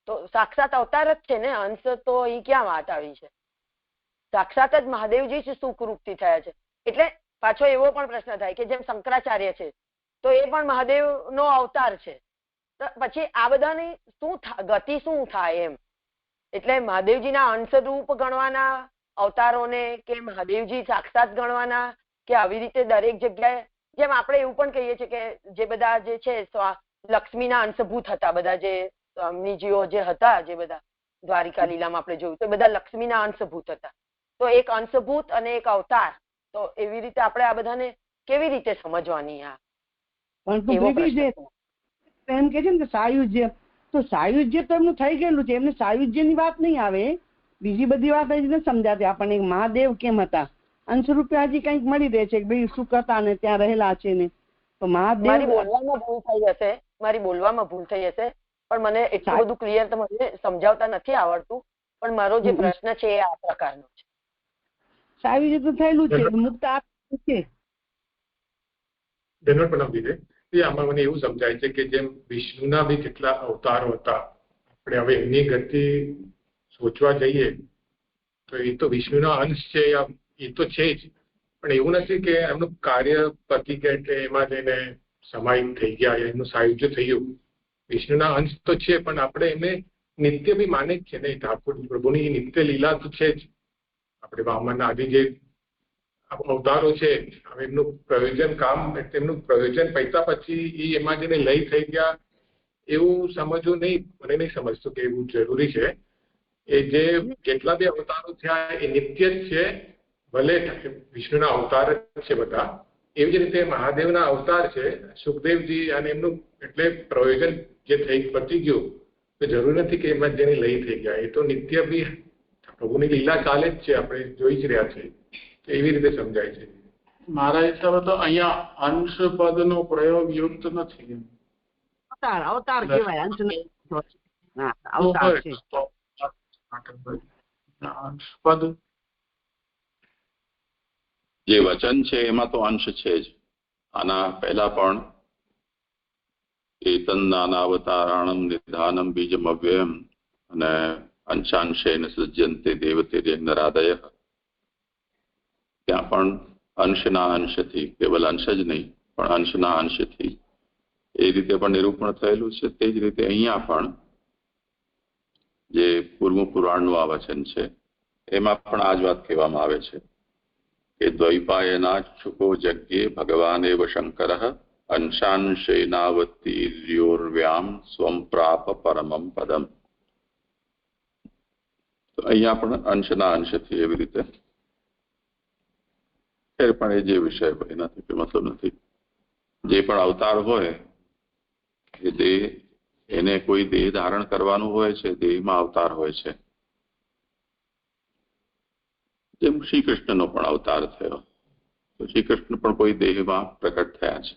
તો સાક્ષાત અવતાર જ છે ને, અંશ તો અહીં ક્યાં વાત આવી છે? સાક્ષાત જ મહાદેવજી જ સુખ રૂપથી થયા છે. એટલે પાછો એવો પણ પ્રશ્ન થાય કે જેમ શંકરાચાર્ય છે તો એ પણ મહાદેવનો અવતાર છે, તો પછી આ બધાની શું ગતિ શું થાય એમ? એટલે મહાદેવજીના અંશરૂપ ગણવાના અવતારોને કે મહાદેવજી સાક્ષાત ગણવાના કે આવી રીતે દરેક જગ્યાએ જેમ આપણે એવું પણ કહીએ છીએ કે જે બધા જે છે લક્ષ્મીના અંશભૂત હતા, બધા જે સ્વામીજીઓ જે હતા, જે બધા દ્વારિકા લીલામાં આપણે જોયું તો બધા લક્ષ્મીના અંશભૂત હતા. તો એક અંશભૂત અને એક અવતાર, તો એવી રીતે આપણે આ બધાને કેવી રીતે સમજવાની? એમ કે છે ને કે સાયુજ્ય, તો સાયુજ્ય તો એમનું થઈ ગયેલું છે, એમને સાયુજ્યની વાત નહીં આવે, બીજી બધી વાત નથી સમજાતી આપણને. મહાદેવ કેમ હતા, અંશરૂપે હજી કંઈક મળી રહે છે કે ભાઈ સુખ હતા ને ત્યાં રહેલા છે ને. તો મહાદેવ મારી બોલવામાં ભૂલ થઈ હશે પણ મને એટલું બધું ક્લિયર તો મને સમજાવતા નથી આવડતું, પણ મારો જે પ્રશ્ન છે એ આ પ્રકારનો છે. સાયુજ્ય તો થયેલું છે, મુક્ત આત્મા છે. આમાં મને એવું સમજાય છે કે જેમ વિષ્ણુના બી કેટલા અવતારો હતા, આપણે હવે એમની ગતિ સોચવા જઈએ તો એ તો વિષ્ણુના અંશ છે, એ તો છે જ, પણ એવું નથી કે એમનું કાર્ય પતી ગયા એટલે એમાં જઈને સમાહિત થઈ ગયા, એમનું સાયુજ્ય થયું. વિષ્ણુના અંશ તો છે, પણ આપણે એને નિત્ય બી માને જ છે ને. ઠાકોર પ્રભુની નિત્ય લીલા તો છે જ. આપણે વામનના આદિ જે અવતારો છે, હવે એમનું પ્રયોજન કામ, એમનું પ્રયોજન પૈસા પછી એ એમાં જઈને લય થઈ ગયા એવું સમજવું નહીં. મને નહીં સમજતું કે એવું જરૂરી છે. એ જે કેટલા બી અવતારો થયા એ નિત્ય જ છે, ભલે વિષ્ણુના અવતાર છે બધા. એવી જ રીતે મહાદેવના અવતાર છે, સુખદેવજી, અને એમનું એટલે પ્રયોજન જે થઈ પતી ગયું તો જરૂર નથી કે એમાં જેની લય થઈ ગયા. એ તો નિત્ય બી પ્રભુની લીલા ચાલે જ છે, આપણે જોઈ જ રહ્યા છીએ. એવી રીતે સમજાય છે. મારા હિસાબે તો અહીંયા અંશ પદ નો પ્રયોગ યુક્ત નથી. અવતાર કહેવાય, અંશ નહીં. અવતાર છે. અંશ પદ જે વચન છે એમાં તો અંશ છે જ. આના પહેલા પણ એતન્નાનાવતારાણમ નિધાનમ બીજમ અવ્યયમ અને અંશાંશેન સજ્જન્તે દેવતે નરાદય, ત્યાં પણ અંશના અંશથી, કેવલ અંશ જ નહીં પણ અંશના અંશથી એ રીતે પણ નિરૂપણ થયેલું છે. તે જ રીતે અહીંયા પણ જે પૂર્વ પુરાણનું આ વચન છે એમાં પણ આ જ વાત કહેવામાં આવે છે કે દ્વૈપાયના છુકો જગ્યે ભગવાન એવ શંકર અંશાંશેનાવતીર્યોર્વ્યામ સ્વમ પ્રાપ પરમમ પદમ. તો અહીંયા પણ અંશના અંશથી એવી રીતે પણ એ જે વિષય હોય એનાથી કોઈ મતલબ નથી. જે પણ અવતાર હોય એ દેહ, એને કોઈ દેહ ધારણ કરવાનું હોય છે, દેહમાં અવતાર હોય છે. જેમ શ્રી કૃષ્ણનો પણ અવતાર થયો, તો શ્રી કૃષ્ણ પણ કોઈ દેહમાં પ્રકટ થયા છે.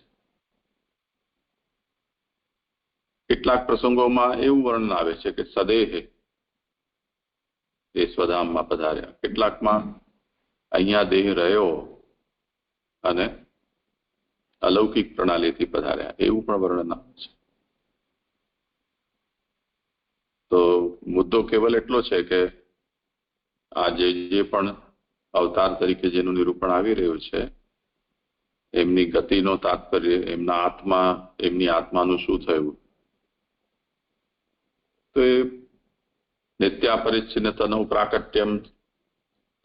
કેટલાક પ્રસંગોમાં એવું વર્ણન આવે છે કે સદેહે એ સ્વધામમાં પધાર્યા, કેટલાકમાં અહીંયા દેહ રહ્યો અને અલૌકિક પ્રણાલીથી પધાર્યા, એવું પણ વર્ણન આવે છે. તો મુદ્દો કેવલ એટલો છે કે આ જે પણ અવતાર તરીકે જેનું નિરૂપણ આવી રહ્યું છે એમની ગતિનો તાત્પર્ય, એમની આત્માનું શું થયું, તો એ નિત્યાપરિચ્છિન્નતનું પ્રાકટ્યમ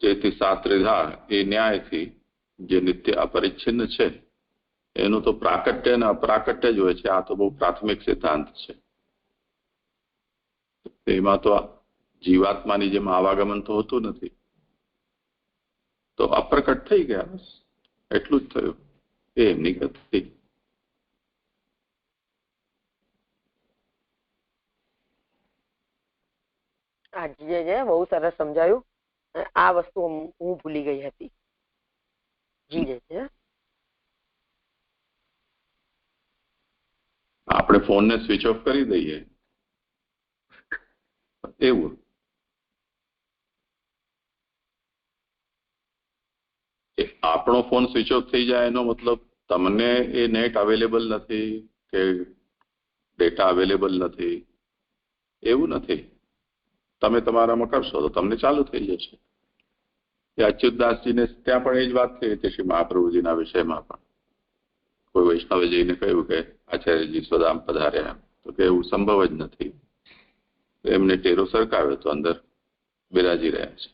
જેથી સાત્રિધા, એ ન્યાયથી જે નિત્ય અપરિચ્છિન્ન છે એનું તો પ્રાકટ્ય અને અપ્રાકટ્ય જ હોય છે. આ તો બહુ પ્રાથમિક સિદ્ધાંત છે. એમાં તો જીવાત્માની જેમ આવાગમન તો હોતું નથી, તો અપ્રકટ થઈ ગયા, બસ એટલું જ થયું. એ એમની ગતિ. આજે બહુ સરસ સમજાયું. આ વસ્તુ હું ભૂલી ગઈ હતી. આપણે ફોનને સ્વિચ ઓફ કરી દઈએ એવું. આપણો ફોન સ્વિચ ઓફ થઈ જાય એનો મતલબ તમને એ નેટ અવેલેબલ નથી કે ડેટા અવેલેબલ નથી એવું નથી. તમે તમારામાં કરશો તો તમને ચાલુ થઈ જશે. એ અચ્યુતદાસજીને ત્યાં પણ એ જ વાત થઈ હતી શ્રી મહાપ્રભુજીના વિષયમાં પણ. કોઈ વૈષ્ણવે જઈને કહ્યું કે આચાર્યજી સ્વધામ પધાર્યા, તો કે એવું સંભવ જ નથી. એમને ટેરો સરકાવ્યો તો અંદર બિરાજી રહ્યા છે.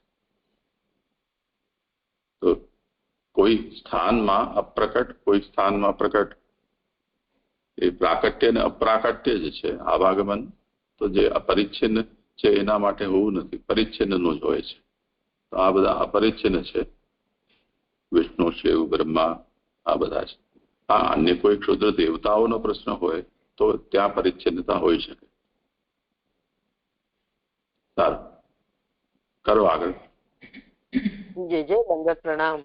તો કોઈ સ્થાનમાં અપ્રકટ, કોઈ સ્થાનમાં પ્રકટ. એ પ્રાકટ્ય અને અપ્રાકટ્ય જ છે. આવાગમન તો જે અપરિચ્છિન્ન છે એના માટે હોવું નથી, પરિચ્છિન્નનું જ હોય છે. તો આ બધા અપરિચ્છિન્ન છે. વિષ્ણુ, શિવ, બ્રહ્મા આ બધા છે. હા, અન્ય કોઈ ક્ષુદ્ર દેવતાઓનો પ્રશ્ન હોય તો ત્યાં પરિચ્છિન્નતા હોઈ શકે. સારું, કરો આગળ. જે દંડવત પ્રણામ.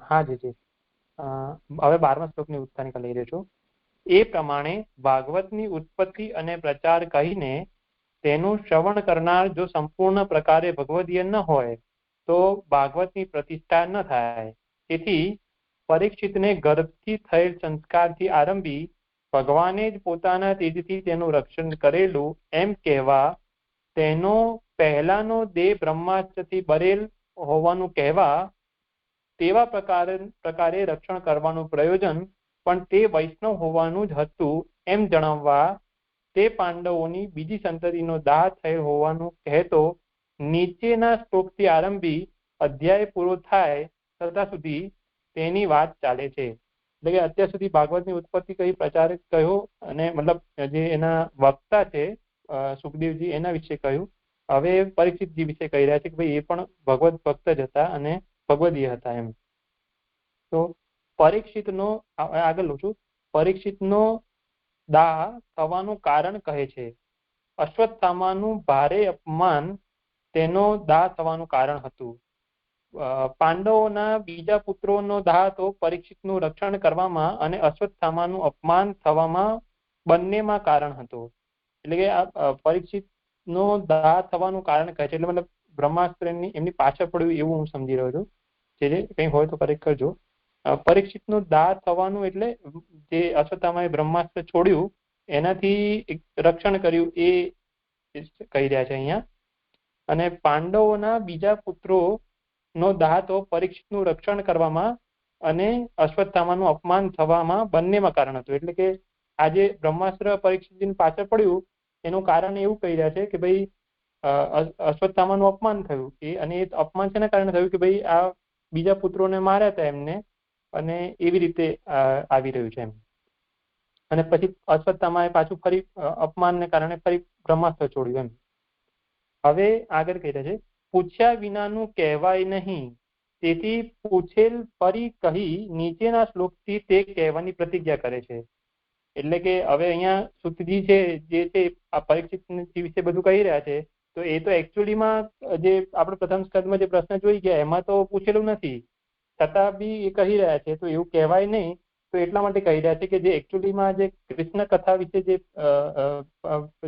હા જીજી. હવે 12મા શ્લોકની ઉત્તરાધિકાર લઈ રહ્યો છું. એ પ્રમાણે ભાગવતની ઉત્પત્તિ અને પ્રચાર કહીને તેનું શ્રવણ કરનાર જો સંપૂર્ણ પ્રકારે ભગવદીય ન હોય તો ભાગવતની પ્રતિષ્ઠા ન થાય. તેથી પરીક્ષિતને ગર્ભથી થયેલ સંસ્કારથી આરંભી ભગવાને જ પોતાના તેજથી તેનું રક્ષણ કરેલું એમ કહેવા, તેનો પહેલાનો દેહ બ્રહ્માસ્ત્રથી બરેલ હોવાનું કહેવા, તેવા પ્રકારે રક્ષણ કરવાનું પ્રયોજન પણ તે વૈષ્ણવ હોવાનું જ હતું એમ જણાવવા, તે પાંડવોની બીજી સંતતિનો દાહ થયેલ હોવાનું કહેતો નીચેના શ્લોકથી આરંભી અધ્યાય પૂરો થાય થતા સુધી તેની વાત ચાલે છે. એટલે કે અત્યાર સુધી ભાગવતની ઉત્પત્તિ કહી, પ્રચાર કહ્યો, અને મતલબ જે એના વક્તા છે સુખદેવજી એના વિશે કહ્યું. હવે પરીક્ષિતજી વિશે કહી રહ્યા છે કે ભાઈ એ પણ ભગવત ભક્ત જ હતા અને ભગવદીય હતા એમ. તો પરીક્ષિતનો આગળ લઉં છું. પરીક્ષિતનો દાહ થવાનું કારણ કહે છે. અશ્વત્થામાનું ભારે અપમાન તેનો દાહ થવાનું કારણ હતું. પાંડવોના બીજા પુત્રોનો દાહ તો પરીક્ષિતનું રક્ષણ કરવામાં અને અશ્વત્થામાનું અપમાન થવામાં બંનેમાં કારણ હતું. એટલે કે આ પરીક્ષિતનો દાહ થવાનું કારણ કહે છે. એટલે મતલબ બ્રહ્માસ્ત્રની એમની પાછળ પડ્યું એવું હું સમજી રહ્યો છું. જે કંઈ હોય તો કરેક્ટ કરજો. પરીક્ષિતનો દાહ થવાનું એટલે જે અશ્વત્થામાએ બ્રહ્માસ્ત્ર છોડ્યું એનાથી રક્ષણ કર્યું એ કહી રહ્યા છે અહીંયા. અને પાંડવોના બીજા પુત્રોનો દાહ તો પરીક્ષિતનું રક્ષણ કરવામાં અને અશ્વત્થામાનું અપમાન થવામાં બંનેમાં કારણ હતું. એટલે કે આજે બ્રહ્માસ્ત્ર પરીક્ષિતની પાછળ પડ્યું એનું કારણ એવું કહી રહ્યા છે કે ભાઈ અશ્વત્થામાનું અપમાન થયું અને એ અપમાન શેના કારણે થયું કે ભાઈ આ બીજા પુત્રોને માર્યા હતા એમને, અને એવી રીતે આવી રહ્યું છે એમ. અને પછી અશ્વત્થામાએ પાછું ફરી અપમાનને કારણે ફરી બ્રહ્માસ્ત્ર છોડ્યું એમ. હવે આગળ કહી રહ્યા છે, પૂછ્યા વિનાનું કહેવાય નહીં, તેથી પૂછેલ ફરી કહી નીચેના શ્લોકથી તે કહેવાની પ્રતિજ્ઞા કરે છે. એટલે કે હવે અહીંયા સુતજી છે જે છે આ પરીક્ષિત વિશે બધું કહી રહ્યા છે, તો એ તો એકચ્યુઅલીમાં જે આપણે પ્રથમ સ્કંદમાં જે પ્રશ્ન જોઈ ગયા એમાં તો પૂછેલું નથી, છતાં બી એ કહી રહ્યા છે. તો એવું કહેવાય નહીં, તો એટલા માટે કહી રહ્યા છે કે જે એકચ્યુઅલીમાં જે કૃષ્ણ કથા વિશે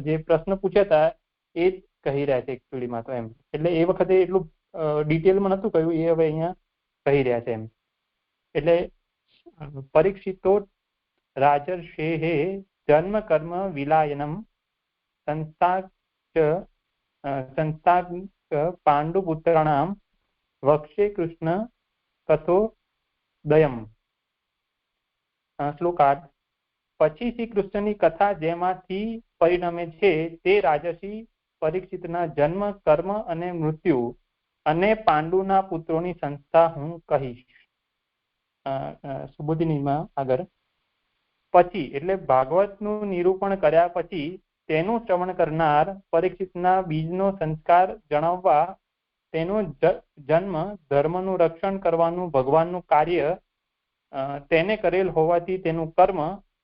જે પ્રશ્ન પૂછ્યા હતા એ જ કહી રહ્યા છે એકચ્યુઅલીમાં તો એમ. એટલે એ વખતે એટલું ડિટેલમાં નહોતું કહ્યું, એ હવે અહીંયા કહી રહ્યા છે એમ. એટલે પરીક્ષિતો રાજર્ષેહે જન્મ કર્મ વિલાયનમ સંસ્થાક પાંડુપુત્રાણામ વક્ષે કૃષ્ણ કથો દયમ. શ્લોકાર્થ. પછી શ્રી કૃષ્ણની કથા જેમાંથી પરિણમે છે તે રાજર્ષિ પરીક્ષિતના જન્મ, કર્મ અને મૃત્યુ અને પાંડુના પુત્રોની સંસ્થા હું કહીશ. સુબોધિનીમાં આગળ પછી એટલે ભાગવતનું નિરૂપણ કર્યા પછી તેનું શ્રવણ કરનાર પરીક્ષિતના બીજનો સંસ્કાર જણાવવા, તેનો જન્મ, ધર્મનું રક્ષણ કરવાનું ભગવાનનું કાર્ય તેને કરેલ હોવાથી તેનું કર્મ,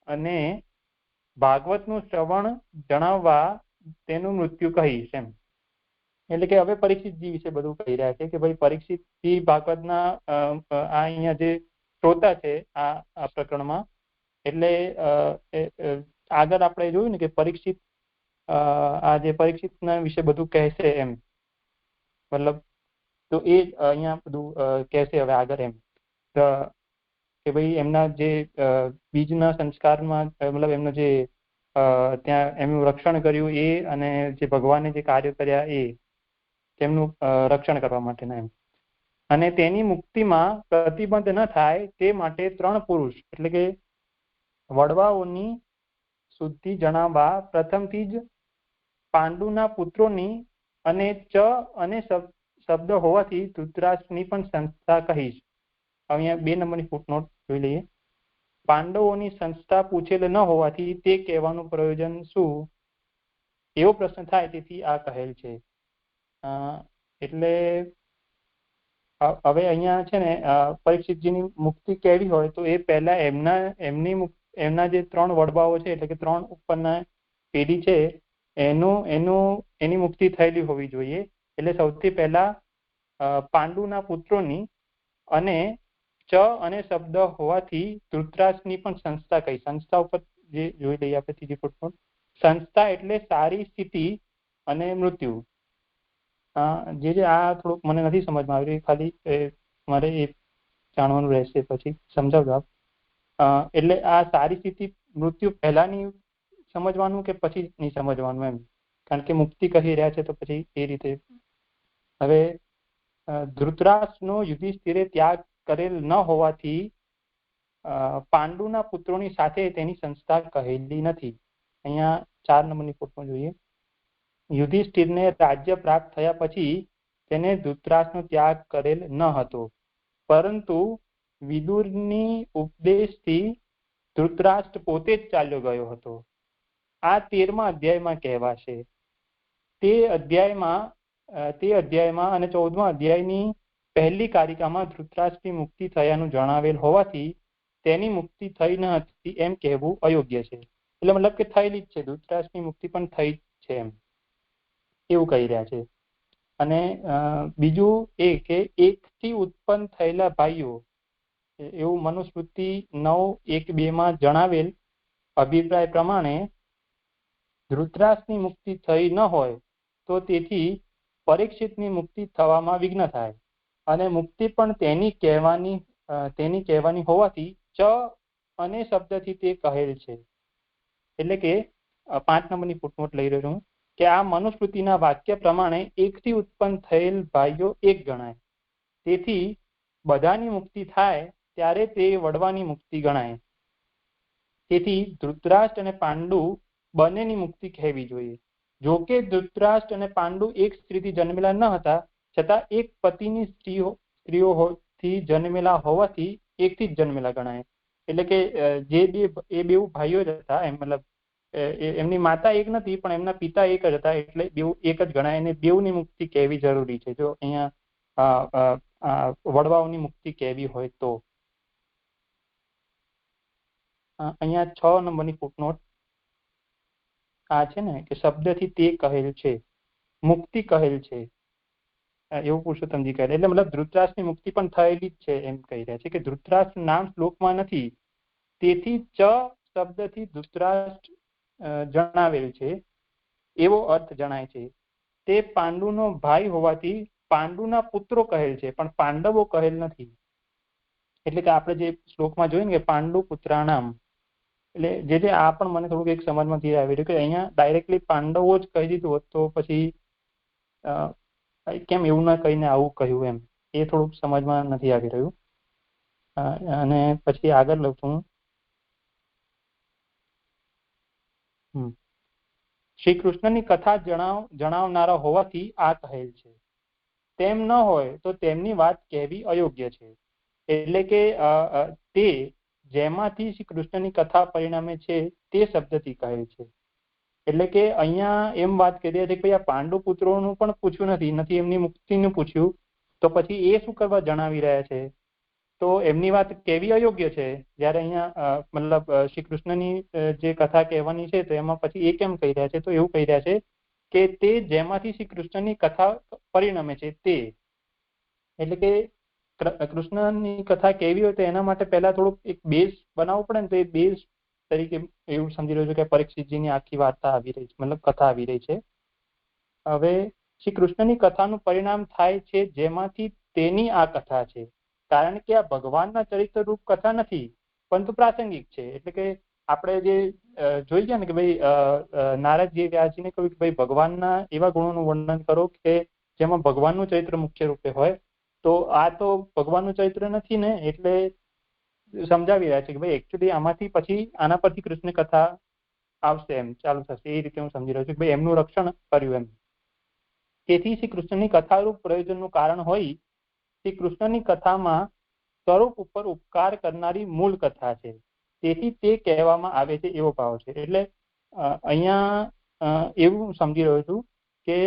અને ભાગવતનું શ્રવણ જણાવવા તેનું મૃત્યુ કહીશ એમ. એટલે કે હવે પરીક્ષિતજી વિશે બધું કહી રહ્યા છે કે ભાઈ પરીક્ષિતજી ભાગવતના આ અહીંયા જે શ્રોતા છે આ પ્રકરણમાં. એટલે આગળ આપણે જોયું ને કે પરીક્ષિત આ જે પરીક્ષિતના વિશે બધું કહેશે એમ, મતલબ તો એ અહીંયા બધું કહેશે હવે આગળ એમ કે ભાઈ એમના જે બીજના સંસ્કારમાં મતલબ એમનો જે ત્યાં એમનું રક્ષણ કર્યું એ, અને જે ભગવાને જે કાર્ય કર્યા એ તેમનું રક્ષણ કરવા માટેના એમ. અને તેની મુક્તિમાં પ્રતિબંધ ન થાય તે માટે 3 પુરુષ એટલે કે વડવાઓની શુદ્ધિ જણાવવા પ્રથમથી જ પાંડુના પુત્રોની અને ચ અને શબ્દ હોવાથી ધૃતરાષ્ટ્રની પણ સંસ્થા કહીશ. અહીંયા 2 નંબરની ફૂટનોટ જોઈ લઈએ. પાંડવોની સંસ્થા પૂછેલ ન હોવાથી તે કહેવાનું પ્રયોજન શું, એવો પ્રશ્ન થાય, તેથી આ કહેલ છે. એટલે હવે અહીંયા છે ને પરીક્ષિતજીની મુક્તિ કેવી હોય તો એ પહેલા એમના જે 3 વડવાઓ છે, એટલે કે 3 ઉપરના પેઢી છે, એની મુક્તિ થયેલી હોવી જોઈએ. એટલે સૌથી પહેલા પાંડુના પુત્રોની અને ચ અને શબ્દ હોવાથી ધૃતરાષ્ટ્રની પણ સંસ્થા કહી. સંસ્થા ઉપર જે જોઈ લઈએ આપણે ત્રીજી ફૂટનોટ. સંસ્થા એટલે સારી સ્થિતિ અને મૃત્યુ. જે આ થોડુંક મને નથી સમજમાં આવ્યું, ખાલી મારે એ જાણવાનું રહેશે, પછી સમજાવજો આપ. એટલે આ સારી સ્થિતિ મૃત્યુ પહેલાની સમજવાનું કે પછી નહીં સમજવાનું એમ, કારણ કે મુક્તિ કહી રહ્યા છે તો પછી એ રીતે. હવે ધૃતરાષ્ટ્રનો યુધિષ્ઠિરે ત્યાગ કરેલ ન હોવાથી પાંડુના પુત્રોની સાથે તેની સંસ્થા કહેલી નથી. અહીંયા 4 નંબરની ફોટો જોઈએ. યુધિષ્ઠિરને રાજ્ય પ્રાપ્ત થયા પછી તેને ધૃતરાષ્ટ્રનો ત્યાગ કરેલ ન હતો, પરંતુ વિદુરની ઉપદેશથી ધૃતરાષ્ટ્ર પોતે જ ચાલ્યો ગયો હતો. આ 13મા અધ્યાયમાં કહેવાશે. તે અધ્યાયમાં અને 14મા અધ્યાયની પહેલી કારિકામાં ધૃતરાષ્ટ્રની મુક્તિ થયાનું જણાવેલ હોવાથી તેની મુક્તિ થઈ ન હતી એમ કહેવું અયોગ્ય છે. એટલે મતલબ કે થયેલી જ છે, ધૃતરાષ્ટ્રની મુક્તિ પણ થઈ છે એમ એવું કહી રહ્યા છે. અને બીજું એ કે એકથી ઉત્પન્ન થયેલા ભાઈઓ, એવું મનુસ્મૃતિ 9:1-2 જણાવેલ અભિપ્રાય પ્રમાણે ધૃતરાષ્ટ્રની મુક્તિ થઈ ન હોય તો તેથી પરીક્ષિતની મુક્તિ થવામાં વિઘ્ન થાય, અને મુક્તિ પણ તેની કહેવાની હોવાથી ચ અને શબ્દથી તે કહેલ છે. એટલે કે 5 નંબરની ફૂટનોટ લઈ રહ્યો છું કે આ મનુસ્મૃતિના વાક્ય પ્રમાણે એકથી ઉત્પન્ન થયેલ ભાઈઓ એક ગણાય, તેથી બધાની મુક્તિ થાય ત્યારે તે વડવાની મુક્તિ ગણાય. તેથી ધૃતરાષ્ટ્ર અને પાંડુ બંનેની મુક્તિ કહેવી જોઈએ. જો કે ધૃતરાષ્ટ્ર અને પાંડુ એક સ્ત્રીથી જન્મેલા ન હતા, છતાં એક પતિની સ્ત્રીઓથી જન્મેલા હોવાથી એકથી જ જન્મેલા ગણાય. એટલે કે એ બે ભાઈઓ જ હતા, એમ મતલબ એમની માતા એક નથી પણ એમના પિતા એક જ હતા, એટલે બેઉ એક જ ગણાય. અને બેઉની મુક્તિ કહેવી જરૂરી છે જો અહીંયા વડવાઓની મુક્તિ કહેવી હોય તો. અહીંયા 6 નંબરની ફૂટનોટ આ છે ને કે શબ્દથી તે કહેલ છે, મુક્તિ કહેલ છે, એવું પુરુષોત્તમજી કહે. એટલે મતલબ ધૃતરાષ્ટ્રની મુક્તિ પણ થયેલી જ છે એમ કહી રહ્યા છે કે ધૃતરાષ્ટ્ર નામ શ્લોકમાં નથી, તેથી ચ શબ્દથી ધૃતરાષ્ટ્ર જણાવેલ છે એવો અર્થ જણાય છે. તે પાંડુનો ભાઈ હોવાથી પાંડુના પુત્રો કહેલ છે, પણ પાંડવો કહેલ નથી. એટલે કે આપણે જે શ્લોકમાં જોયું ને કે પાંડુ પુત્રાણામ, એટલે જે આ પણ મને થોડુંક એક સમજમાંથી આવી રહ્યું કે અહીંયા ડાયરેક્ટલી પાંડવો જ કહી દીધું હોત તો પછી કેમ એવું ના કહીને આવું કહ્યું એમ, એ થોડુંક સમજમાં નથી આવી રહ્યું. અને પછી આગળ લઉં છું. શ્રી કૃષ્ણની કથા જણાવનારા હોવાથી આ કહેલ છે. તેમ ન હોય તો તેમની વાત કહેવી અયોગ્ય છે. એટલે કે તે જેમાંથી શ્રી કૃષ્ણની કથા પરિણામે છે તે શબ્દથી કહે છે. એટલે કે અહીંયા એમ વાત કરી રહ્યા છે કે ભાઈ આ પાંડુ પુત્રોનું પણ પૂછ્યું નથી, એમની મુક્તિનું પૂછ્યું, તો પછી એ શું કરવા જણાવી રહ્યા છે? તો એમની વાત કહેવી અયોગ્ય છે. જ્યારે અહીંયા મતલબ શ્રી કૃષ્ણની જે કથા કહેવાની છે તો એમાં પછી એ કેમ કહી રહ્યા છે? તો એવું કહી રહ્યા છે કે તે જેમાંથી શ્રી કૃષ્ણની કથા પરિણમે છે તે. એટલે કે કૃષ્ણની કથા કેવી હોય તો એના માટે પહેલા થોડુંક એક બેઝ બનાવવું પડે ને, તો એ બેઝ તરીકે એવું સમજી રહ્યું છું કે પરીક્ષિતજીની આખી વાર્તા આવી રહી છે, મતલબ કથા આવી રહી છે. હવે શ્રી કૃષ્ણની કથાનું પરિણામ થાય છે જેમાંથી તેની આ કથા છે, કારણ કે આ ભગવાનના ચરિત્ર રૂપ કથા નથી પરંતુ પ્રાસંગિક છે. એટલે કે આપણે જે જોઈ ગયા ને કે ભાઈ નારદજી વ્યાસજીને કહ્યું કે ભાઈ ભગવાનના એવા ગુણોનું વર્ણન કરો કે જેમાં ભગવાનનું ચરિત્ર મુખ્ય રૂપે હોય, તો આ તો ભગવાનનું ચરિત્ર નથી ને, એટલે સમજાવી રહ્યા છે કે ભાઈ એકચ્યુઅલી આમાંથી પછી આના પરથી કૃષ્ણ કથા આવશે, એમ ચાલુ થશે, એ રીતે હું સમજી રહ્યો છું. ભાઈ એમનું રક્ષણ કર્યું એમ. તેથી શ્રી કૃષ્ણની કથારૂપ પ્રયોજનનું કારણ હોય શ્રી કૃષ્ણની કથામાં સ્વરૂપ ઉપર ઉપકાર કરનારી મૂળ કથા છે, તેથી તે કહેવામાં આવે છે એવો ભાવ છે. એટલે અહીંયા એવું સમજી રહ્યો છું કે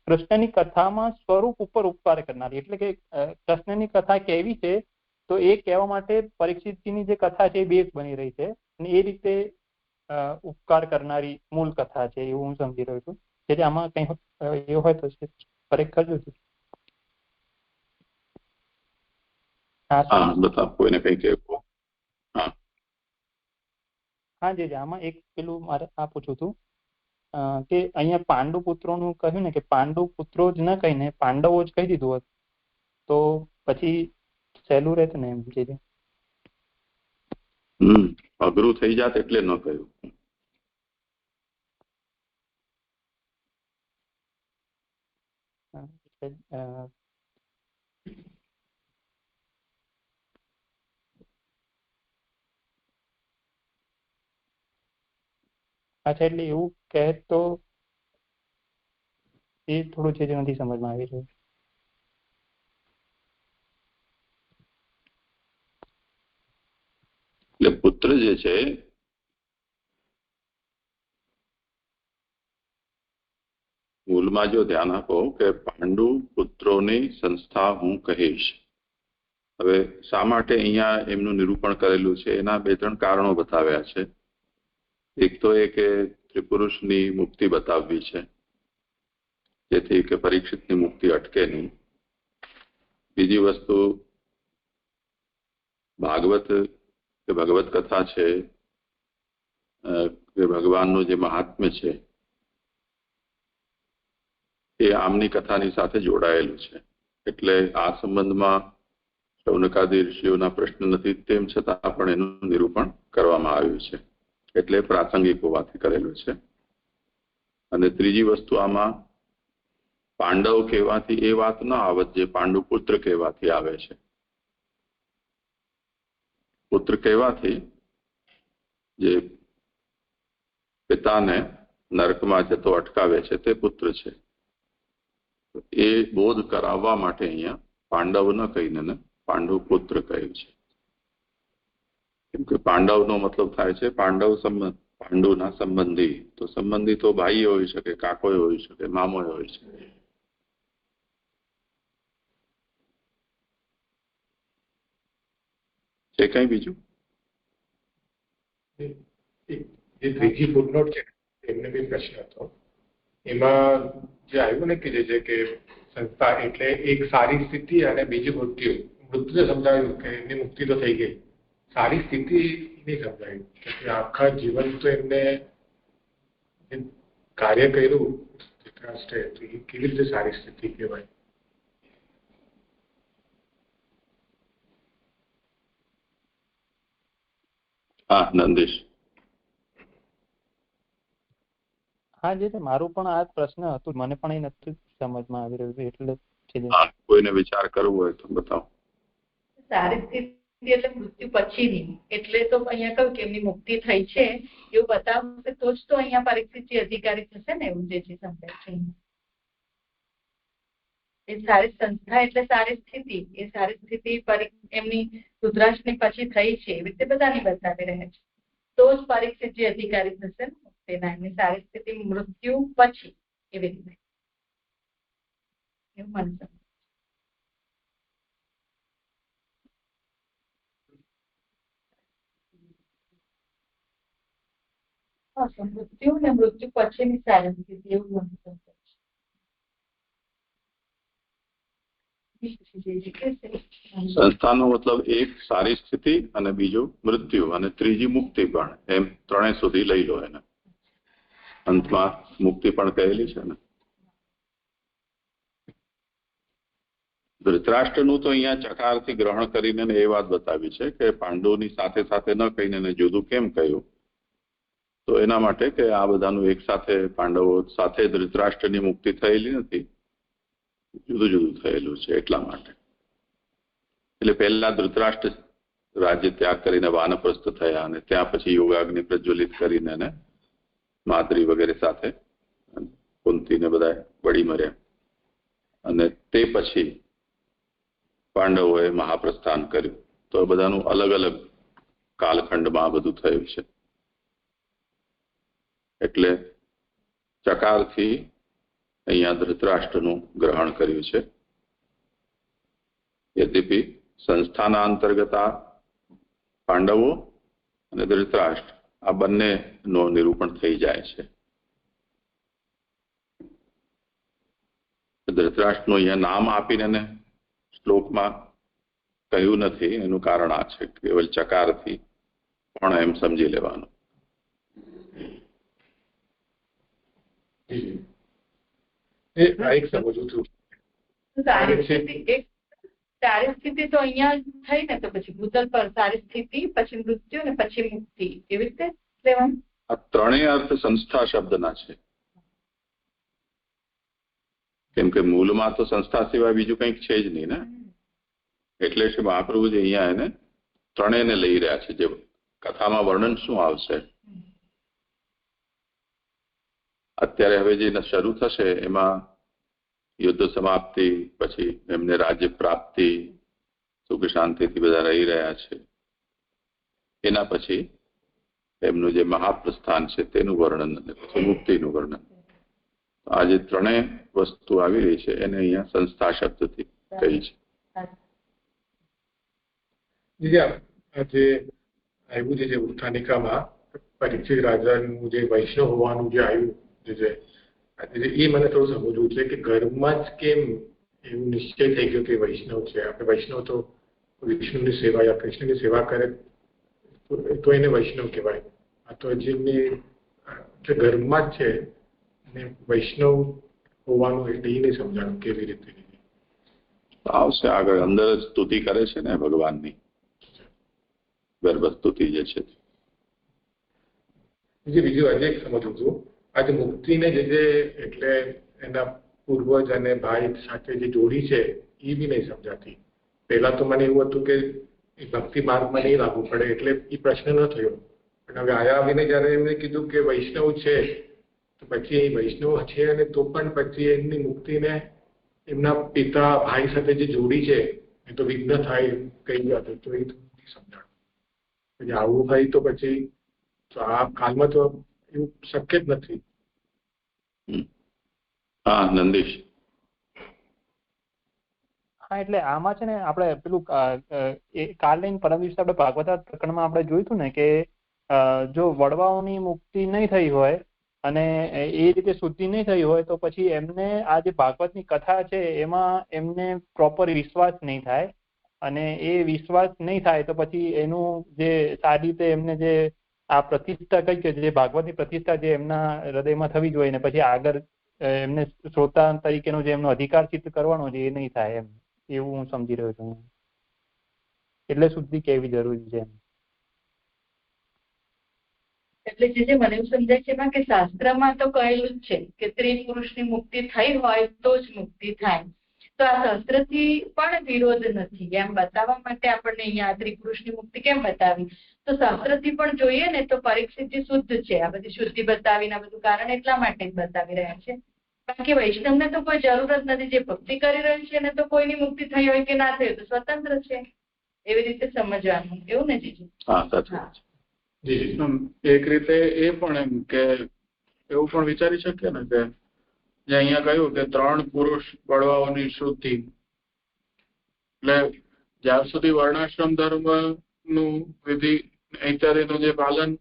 કૃષ્ણની કથામાં સ્વરૂપ ઉપર ઉપકાર કરનારી, એટલે કે કૃષ્ણની કથા કેવી છે તો એ કહેવા માટે પરીક્ષિતજીની જે કથા છે એ બેઝ બની રહી છે, અને એ રીતે ઉપકાર કરનારી મૂળ કથા છે એવું હું સમજી રહ્યો છું. એટલે આમાં કઈ એવું હોય તો કરેક્ટ કરજો. કોઈને કઈ કહેવું? હા જી, આમાં એક પેલું મારે આ પૂછવું હતું કે અહીંયા પાંડુ પુત્રોનું કહ્યું ને કે પાંડુ પુત્રો જ ન કહીને પાંડવો જ કહી દીધું હોત તો પછી સહેલું રહેત ને એમ. અઘરું થઈ જાત એટલે ન કહ્યું. અચ્છા, એટલે એવું કહે તો એ થોડું છે જે નથી સમજમાં આવી રહ્યું. એટલે પુત્ર જે છે મૂળમાં જો ધ્યાન આપો કે પાંડુ પુત્રોની સંસ્થા હું કહીશ. હવે શા માટે અહીંયા એમનું નિરૂપણ કરેલું છે એના 2-3 કારણો બતાવ્યા છે. એક તો એ કે ત્રિપુરુષની મુક્તિ બતાવવી છે, જેથી કે પરીક્ષિતની મુક્તિ અટકે નહીં. બીજી વસ્તુ ભાગવત કે ભગવત કથા છે કે ભગવાનનું જે મહાત્મ્ય છે એ આમની કથાની સાથે જોડાયેલું છે. એટલે આ સંબંધમાં શૌનકાદી ઋષિઓના પ્રશ્ન નથી, તેમ છતાં પણ એનું નિરૂપણ કરવામાં આવ્યું છે, એટલે પ્રાસંગિક હોવાથી કરેલું છે. અને ત્રીજી વસ્તુ આમાં પાંડવ કહેવાથી એ વાત ન આવત જે પાંડુ પુત્ર કહેવાથી આવે છે. પુત્ર કહેવાથી જે પિતાને નરકમાં જતો અટકાવે છે તે પુત્ર છે. એ બોધ કરાવવા માટે અહીંયા પાંડવ ન કહીને પાંડુ પુત્ર કહ્યું છે. કેમ કે પાંડવનો મતલબ થાય છે પાંડુના સંબંધી. તો સંબંધી તો ભાઈ હોઈ શકે, કાકોય હોઈ શકે, મામોય હોઈ શકે. છે કઈ બીજું? જે ત્રીજી ફૂટનોટ છે એમને બી પ્રશ્ન હતો. એમાં જે આવ્યું ને કે જે કે સંસ્થા એટલે એક સારી સ્થિતિ અને બીજી મૃત્યુ. મૃત્યુ સમજાવ્યું કે એમની મુક્તિ તો થઈ ગઈ, સારી સ્થિતિ નહીં સમજાયું કે આખા જીવન તો એમને કાર્ય કર્યું ધૃતરાષ્ટ્રે, તો એ કેવી રીતે સારી સ્થિતિ કહેવાય? હા નંદીશ. હા જે મારું પણ આ પ્રશ્ન હતું, મને પણ એ નથી સમજમાં આવી રહ્યું એટલે કોઈને વિચાર કરવો હોય તો બતાવો. સારી સ્થિતિ એટલે મૃત્યુ પછીની, એટલે તો અહીંયા કહ્યું કે એમની મુક્તિ થઈ છે એવું બતાવશે તો જ તો અહીંયા પરીક્ષિતજી અધિકારી થશે ને, એવું જે છે સમજાય છે. એ સારી સંસ્થા એટલે સારી સ્થિતિ, એ સારી સ્થિતિ એમની ધૃતરાષ્ટ્રની પછી થઈ છે એવી રીતે બધાની બતાવી રહ્યા છે, તો જ પરીક્ષિતજી અધિકારી થશે ને તેના. એમની સારી સ્થિતિ મૃત્યુ પછી એવી રીતે એવું મને સમજાય. મૃત્યુ ને મૃત્યુ પછીની સારી સ્થિતિ એવું મને સમજાય છે. સંસ્થાનો મતલબ એક સારી સ્થિતિ અને બીજું મૃત્યુ અને ત્રીજી મુક્તિ પણ, એમ 3 સુધી લઈ લો. એને અંતમાં મુક્તિ પણ કહેલી છે ને. ધૃતરાષ્ટ્રનું તો અહીંયા ચકારથી ગ્રહણ કરીને એ વાત બતાવી છે કે પાંડવોની સાથે સાથે ન કહીને જુદું કેમ કહ્યું, તો એના માટે કે આ બધાનું એક સાથે પાંડવો સાથે ધૃતરાષ્ટ્રની મુક્તિ થયેલી નથી, જુદું જુદું થયેલું છે એટલા માટે. એટલે પહેલા ધૃતરાષ્ટ્ર રાજ્ય ત્યાગ કરીને વાનપ્રસ્થ થયા અને ત્યાં પછી યોગાગ્નિ પ્રજ્વલિત કરીને ને માદ્રી વગેરે સાથે કુંતીને બધા બળી મર્યા અને તે પછી પાંડવોએ મહાપ્રસ્થાન કર્યું. તો બધાનું અલગ અલગ કાલખંડમાં આ બધું થયું છે. એટલે ચકારથી અહીંયા ધૃતરાષ્ટ્રનું ગ્રહણ કર્યું છે. યદ્યપિ સંસ્થાના અંતર્ગત આ પાંડવો અને ધૃતરાષ્ટ્ર આ બંનેનો નિરૂપણ થઈ જાય છે. ધૃતરાષ્ટ્રનું અહીંયા નામ આપીને શ્લોકમાં કહ્યું નથી. એનું કારણ આ છે કેવલ ચકારથી પણ એમ સમજી લેવાનું. એક સમજવું છું સારી સ્થિતિ તો અહીંયા થઈ ને, તો પછી ભૂતલ પર સારી સ્થિતિ, પછી મૃત્યુ ને પછી મુક્તિ, એવી રીતે લેવાનું. આ ત્રણેય અર્થ સંસ્થા શબ્દના છે. કેમ કે મૂળમાં તો સંસ્થા સિવાય બીજું કંઈક છે જ નહીં ને. એટલે છે મહાપ્રભુજી અહીંયા એને ત્રણેયને લઈ રહ્યા છે. જે કથામાં વર્ણન શું આવશે અત્યારે હવે જે શરૂ થશે એમાં યુદ્ધ સમાપ્તિ, પછી એમને રાજ્ય પ્રાપ્તિ, સુખ શાંતિથી બધા રહી રહ્યા છે. એના પછી એમનું જે મહાપ્રસ્થાન છે તેનું વર્ણન અને પછી મુક્તિનું વર્ણન. આ જે ત્રણેય વસ્તુ આવી રહી છે એને અહીંયા સંસ્થા શબ્દથી કહી છે. જે આવ્યું છે જે ઉત્થાનિકામાં પરીક્ષિત રાજાનું જે વૈષ્ણવ હોવાનું જે આવ્યું એ મને થોડું સમજવું છે કે ઘરમાં જ કેમ એવું નિશ્ચય થઈ ગયો કે વૈષ્ણવ છે. આપણે વૈષ્ણવ તો વિષ્ણુની સેવા યા કૃષ્ણની સેવા કરે તો એને વૈષ્ણવ કહેવાય. આ તો જેમની ઘરમાં જ છે અને વૈષ્ણવ હોવાનું એટલે એ નહીં સમજાણું કેવી રીતે. આવશે આગળ. અંદર જ સ્તુતિ કરે છે ને ભગવાનની, ગર્ભ સ્તુતિ જે છે. બીજું આજે એક સમજવું છું, આજે મુક્તિને જે એટલે એના પૂર્વજ અને ભાઈ સાથે જે જોડી છે એ બી નહીં સમજાતી. પહેલા તો મને એવું હતું કે એ ભક્તિ માર્ગમાં નહીં લાગવું પડે એટલે એ પ્રશ્ન ન થયો. પણ હવે આયા આવીને જયારે એમને કીધું કે વૈષ્ણવ છે તો પછી એ વૈષ્ણવ છે અને તો પણ પછી એમની મુક્તિને એમના પિતા ભાઈ સાથે જે જોડી છે એ તો વિઘ્ન થાય કઈ વાત તો એ સમજાણું. પછી આવું ભાઈ તો પછી આ કાલમાં તો એવું શક્ય જ નથી. હા નંદીશ. હા એટલે આમાં છે ને આપણે પેલું કાલે પરમ દિવસે આપણે ભાગવતા પ્રકરણમાં આપણે જોયું હતું ને કે જો વડવાઓની મુક્તિ નહીં થઈ હોય અને એ રીતે શુદ્ધિ નહીં થઈ હોય તો પછી એમને આ જે ભાગવતની કથા છે એમાં એમને પ્રોપર વિશ્વાસ નહીં થાય અને એ વિશ્વાસ નહીં થાય તો પછી એનું જે સારી રીતે એમને જે આ પ્રતિષ્ઠા કઈ કે જે ભાગવતની પ્રતિષ્ઠા જે એમના હૃદયમાં થવી જોઈએ ને પછી આગળ એમને શ્રોતા તરીકેનો જે એમનો અધિકાર સિદ્ધ કરવાનો છે એ નહીં થાય એમ, એવું હું સમજી રહ્યો છું. એટલે શુદ્ધિ કેવી જરૂરી છે. એટલે જે મને એવું સમજાય છે એમાં કે શાસ્ત્રમાં તો કહેલું જ છે કે સ્ત્રી પુરુષની મુક્તિ થઈ હોય તો જ મુક્તિ થાય. તો આ શાસ્ત્રથી પણ વિરોધ નથી એમ બતાવવા માટે આપણને અહીંયા સ્ત્રી પુરુષની મુક્તિ કેમ બતાવી. તો શાસ્ત્રથી પણ જોઈએ ને તો પરીક્ષિતજી શુદ્ધ છે. આ બધી શુદ્ધિ બતાવીને આ બધું કારણ એટલા માટે જ બતાવી રહ્યા છે. બાકી વૈષ્ણવને તો કોઈ જરૂર જ નથી. જે ભક્તિ કરી રહ્યું છે એને તો કોઈની મુક્તિ થઈ હોય કે ના થઈ હોય તો સ્વતંત્ર છે. એવી રીતે સમજવાનું, એવું ને જીજુ? હા સાચું. એક રીતે એ પણ એમ કે એવું પણ વિચારી શકીએ ને કે જે અહીંયા કહ્યું કે 3 પુરુષ બળવાઓની શુદ્ધિ, એટલે જ્યાર સુધી વર્ણાશ્રમ ધર્મ નું વિધિ ઇત્યાદિનું જે પાલન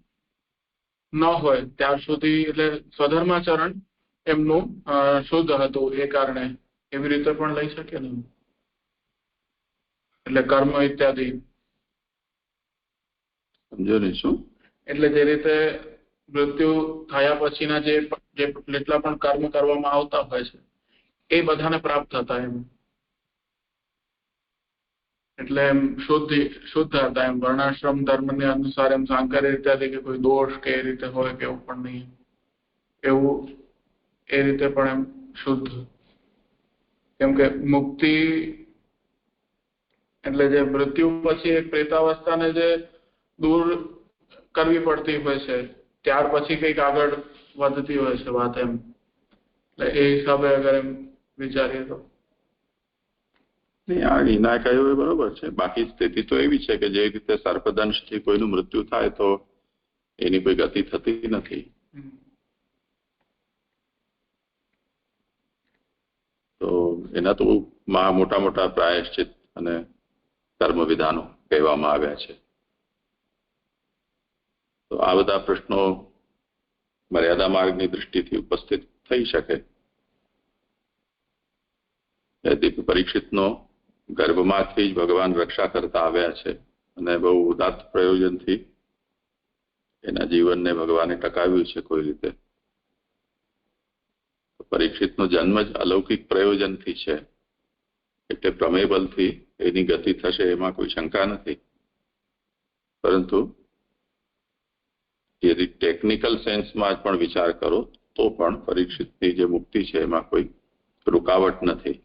ન હોય ત્યાર સુધી એટલે સ્વધર્માચરણ એમનું શુદ્ધ હતું. એ કારણે એવી રીતે પણ લઈ શકીએ ને, એટલે કર્મ ઇત્યાદિ. સમજો ને શું? એટલે જે રીતે મૃત્યુ થયા પછીના જે જેટલા પણ કર્મ કરવામાં આવતા હોય છે એ બધાને પ્રાપ્ત થતા એમ, એટલે એમ શુદ્ધ હતા એમ. વર્ણાશ્રમ ધર્મને અનુસાર એમ સાંકર્ય ઇત્યાદિ કે કોઈ દોષ કે એ રીતે હોય કે એવું પણ નહીં, એવું એ રીતે પણ એમ શુદ્ધ. કેમ કે મુક્તિ એટલે જે મૃત્યુ પછી એક પ્રેતાવસ્થાને જે દૂર કરવી પડતી હોય છે ત્યાર પછી કંઈક આગળ વધતી હોય છે વાત એમ. એટલે એ હિસાબે અગર એમ વિચારીએ તો એના કહ્યું એ બરોબર છે. બાકી સ્થિતિ તો એવી છે કે જે રીતે સર્પદંશથી કોઈનું મૃત્યુ થાય તો એની કોઈ ગતિ થતી નથી. તો એના તો મોટા મોટા પ્રાયશ્ચિત અને કર્મ વિધાનો કહેવામાં આવ્યા છે. તો આ બધા પ્રશ્નો મર્યાદા માર્ગની દૃષ્ટિથી ઉપસ્થિત થઈ શકે. પરીક્ષિતનો ગર્ભમાંથી જ ભગવાન રક્ષા કરતા આવ્યા છે અને બહુ ઉદાત્ત પ્રયોજનથી એના જીવનને ભગવાને ટકાવ્યું છે કોઈ રીતે. પરીક્ષિતનો જન્મ જ અલૌકિક પ્રયોજનથી છે એટલે પ્રમેય બલથી એની ગતિ થશે એમાં કોઈ શંકા નથી. પરંતુ यदि टेक्निकल सेंस में पण विचार करो तो पण परीक्षितनी जे मुक्ति है एमां कोई रुकावट नहीं.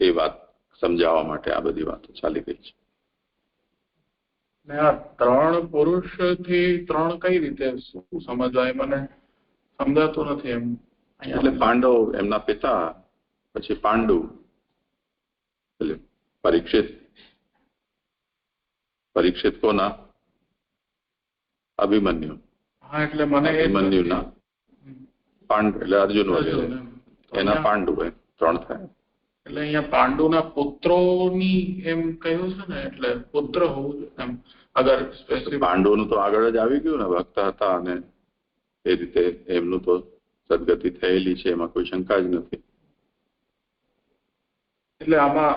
ए बात समझावा माटे आ बधी वातो चाली गई छे. ने आ त्रण पुरुष थी त्रण कई रीते शुं समजवाय मने समजातो नथी एम. એટલે પાંડવ એમના પિતા પછી પાંડુ એટલે પરીક્ષિત કોના અભિમન્યુ. હા એટલે મને અભિમન્યુના પાંડુ એટલે અર્જુન વગેરે એના પાંડુ એમ ત્રણ થાય. એટલે અહીંયા પાંડુના પુત્રોની એમ કહ્યું છે ને એટલે પુત્ર હોવું એમ અગર સ્પેસિફિક પાંડુનું તો આગળ જ આવી ગયું ને ભક્ત હતા અને એ રીતે એમનું તો સદગતિ થયેલી છે એમાં કોઈ શંકા જ નથી. એટલે આમાં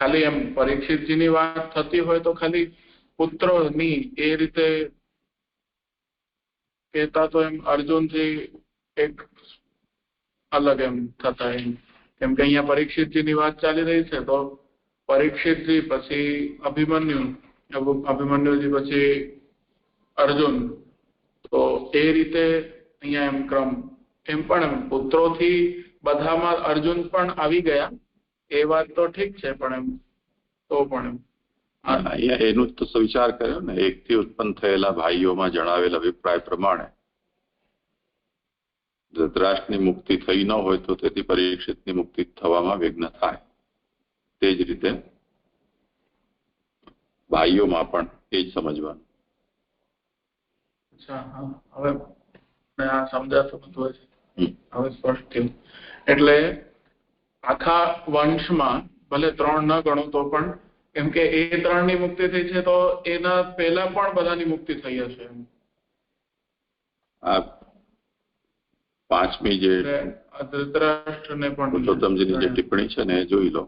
ખાલી એમ પરીક્ષિતજીની વાત થતી હોય તો ખાલી પુત્રોની એ રીતે કહેતા તો એમ અર્જુનથી એક અલગ એમ થતા એમ. કેમ કે અહીંયા પરીક્ષિતજીની વાત ચાલી રહી છે તો પરીક્ષિતજી પછી અભિમન્યુજી પછી અર્જુન તો એ રીતે અહીંયા એમ ક્રમ એમ પણ એમ પુત્રોથી બધામાં અર્જુન પણ આવી ગયા એ વાત તો ઠીક છે પણ એમ તો પણ એમ અહીંયા એનું તો વિચાર કર્યો ને એકથી ઉત્પન્ન થયેલા ભાઈઓમાં જણાવેલ અભિપ્રાય પ્રમાણે ધૃતરાષ્ટ્રની મુક્તિ થઈ ન હોય તો તેથી પરીક્ષિતની મુક્તિ થવામાં વિઘ્ન થાય. તે જ રીતે ભાઈઓમાં પણ એ જ સમજવાનું. અચ્છા હા હવે આ સમજાતું બધું છે હવે સ્પષ્ટ થયું. એટલે આખા વંશમાં ભલે ત્રણ ન ગણો તો પણ કેમ કે એ ત્રણની મુક્તિ થઈ છે તો એના પહેલા પણ બધાની મુક્તિ થઈ હશે. આ પાંચમી જે ધૃતરાષ્ટ્રને પણ પુરુષોત્તમજીની જે ટિપ્પણી છે ને એ જોઈ લો.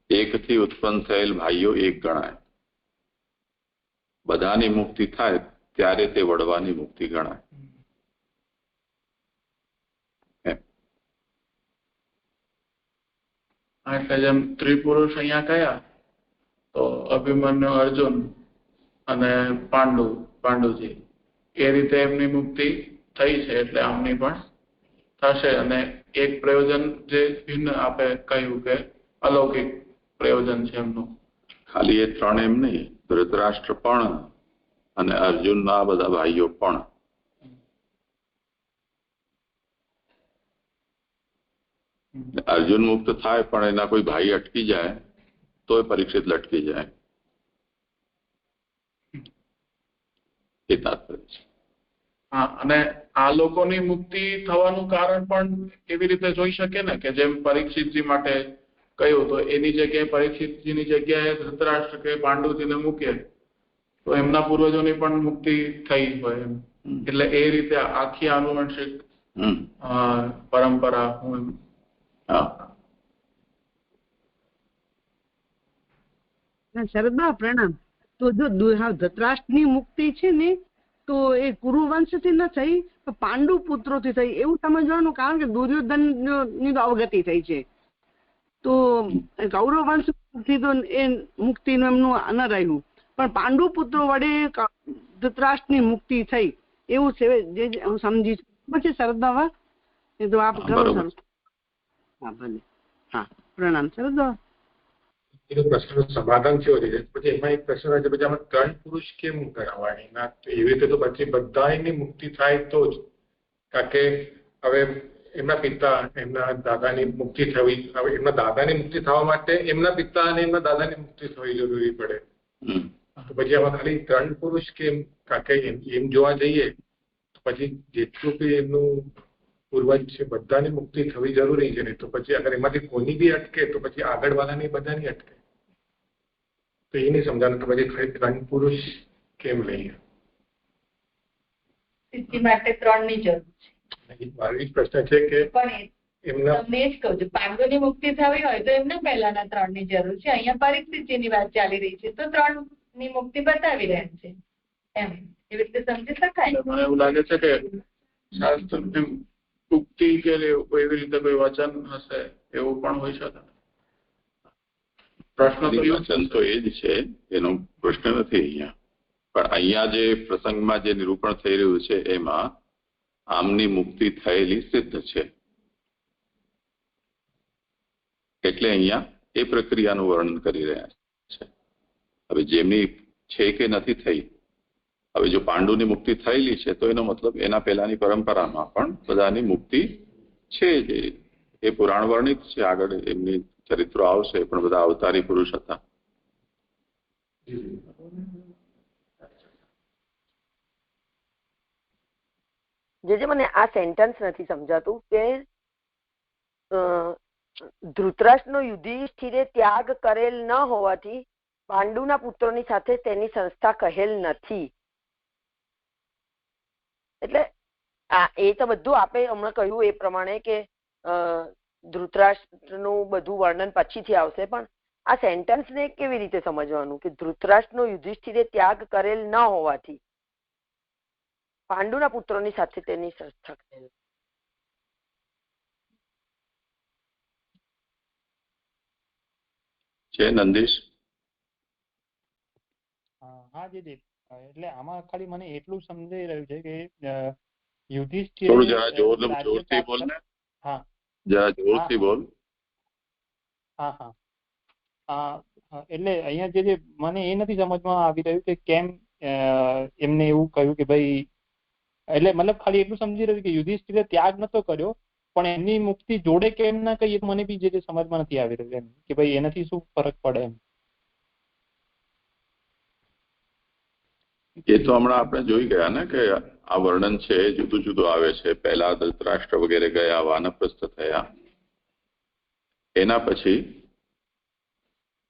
એકથી ઉત્પન્ન થયેલ ભાઈઓ એક ગણાય. બધાની મુક્તિ થાય ત્યારે તે વડવાની મુક્તિ ગણાય. એટલે જેમ ત્રિપુરુષ અહીંયા કયા તો અભિમન્યુ અર્જુન અને પાંડુજી એ રીતે એમની મુક્તિ થઈ છે એટલે આમની પણ થશે. અને એક પ્રયોજન જે ભિન્ન આપે કહ્યું કે અલૌકિક પ્રયોજન છે એમનું. ખાલી એ ત્રણ એમ નહીં ધૃતરાષ્ટ્ર પણ અને અર્જુનના બધા ભાઈઓ પણ અર્જુન મુક્ત થાય પણ એના કોઈ ભાઈ અટકી જાય તો પરીક્ષિત લટકી જાય એ તાત્પર્ય છે. હા અને આ લોકોની મુક્તિ થવાનું કારણ પણ એવી રીતે જોઈ શકે ને કે જેમ પરીક્ષિતજી માટે કહ્યું તો એની જગ્યાએ પરીક્ષિતજીની જગ્યાએ ધૃતરાષ્ટ્ર કે પાંડુજીને મૂકે તો એમના પૂર્વજોની પણ મુક્તિ થઈ હોય એમ. એટલે એ રીતે આખી આનુવંશિક પરંપરા હું શરદા પ્રણામ. તો જો ધૃતરાષ્ટ્રની મુક્તિ છે ને તો એ કુરુવંશથી ન થઈ પાંડુ પુત્રોથી થઈ એવું સમજવાનું. કારણ કે દુર્યોધનની અવગતિ થઈ છે તો કૌરવ વંશથી તો એ મુક્તિનું એમનું ન રહ્યું પણ પાંડુ પુત્રો વડે ધૃતરાષ્ટ્રની મુક્તિ થઈ એવું છે જે હું સમજી છું. પછી શરદા એ તો આપ કરો. હા ભલે. હા પ્રણામ શરદા. એનો પ્રશ્નનું સમાધાન કેવું થઈ જાય? પછી એમાં એક પ્રશ્ન હોય છે, પછી આમાં 3 પુરુષ કેમ ગણાવા? એના એવી રીતે તો પછી બધાની મુક્તિ થાય તો જ, કારણ કે હવે એમના પિતા એમના દાદાની મુક્તિ થવી, હવે એમના દાદાની મુક્તિ થવા માટે એમના પિતા અને એમના દાદાની મુક્તિ થવી જરૂરી પડે. તો પછી આમાં ખાલી 3 પુરુષ કેમ? કારણ કે એમ જોવા જઈએ તો પછી જેટલું બી એમનું પૂર્વજ છે બધાની મુક્તિ થવી જરૂરી છે ને. તો પછી અગર એમાંથી કોની બી અટકે તો પછી આગળવાળાની બધાની અટકે. તો એ નહીં સમજાનું કે પછી ખાલી 3 પુરુષ કેમ લઈએ? સિદ્ધિ માટે 3 ની જરૂર છે. મારો એ પ્રશ્ન છે કે પણ એમના તમને એ જ કહું છું, પાંડુની મુક્તિ થવી હોય તો એમને પહેલાના 3 ની જરૂર છે. અહીંયા પરીક્ષિતજીની વાત ચાલી રહી છે તો 3 ની મુક્તિ બતાવી રહ્યા છે એમ, એવી રીતે સમજી શકાય. મને એવું લાગે છે કે શાસ્ત્ર મુક્તિ કે એવી રીતે કોઈ વચન હશે એવું પણ હોઈ શકે. પ્રશ્ન વચન તો એ જ છે, એનો પ્રશ્ન નથી અહીંયા. પણ અહીંયા જે પ્રસંગમાં જે નિરૂપણ થઈ રહ્યું છે એમાં આમની મુક્તિ થયેલી સિદ્ધ છે, એટલે અહીંયા એ પ્રક્રિયાનું વર્ણન કરી રહ્યા છે. હવે જેમની છે કે નથી થઈ, હવે જો પાંડુની મુક્તિ થયેલી છે તો એનો મતલબ એના પહેલાની પરંપરામાં પણ બધાની મુક્તિ છે જ. એ પુરાણ વર્ણિત છે, આગળ એમની ચરિત્રો આવશે, પણ બધા અવતારી પુરુષ હતા. જે મને આ સેન્ટેન્સ નથી સમજાતું કે ધૃતરાષ્ટ્રનો યુધિષ્ઠિરે ત્યાગ કરેલ ન હોવાથી પાંડુના પુત્રોની સાથે તેની સંસ્થા કહેલ નથી. એટલે એ તો બધું આપે હમણાં કહ્યું એ પ્રમાણે કે ધૃતરાષ્ટ્રનું બધું વર્ણન પછીથી આવશે, પણ આ સેન્ટેન્સને કેવી રીતે સમજવાનું કે ધૃતરાષ્ટ્રનો યુધિષ્ઠિરે ત્યાગ કરેલ ન હોવાથી પાંડુના પુત્રોની સાથે તેની સંસ્થા કહેલ. છે નંદીશ? હા જી, એટલે આમાં ખાલી મને એટલું સમજાઈ રહ્યું છે કે યુધિષ્ઠિર થોડું જરા જોરથી બોલ ને. હા જરા જોરથી બોલ. હા એટલે અહીંયા જે મને એ નથી સમજમાં આવી રહ્યું કે કેમ એમને એવું કહ્યું કે ભાઈ, એટલે મતલબ ખાલી એટલું સમજી રહ્યું કે યુધિષ્ઠિરે ત્યાગ નતો કર્યો, પણ એમની મુક્તિ જોડે કેમ ના કહીએ મને બી જે સમજમાં નથી આવી રહ્યું એમ કે ભાઈ એનાથી શું ફરક પડે એમ. એ તો હમણાં આપણે જોઈ ગયા ને કે આ વર્ણન છે જુદું જુદું આવે છે. પહેલા ધૃતરાષ્ટ્ર વગેરે ગયા, વાનપ્રસ્થ થયા, એના પછી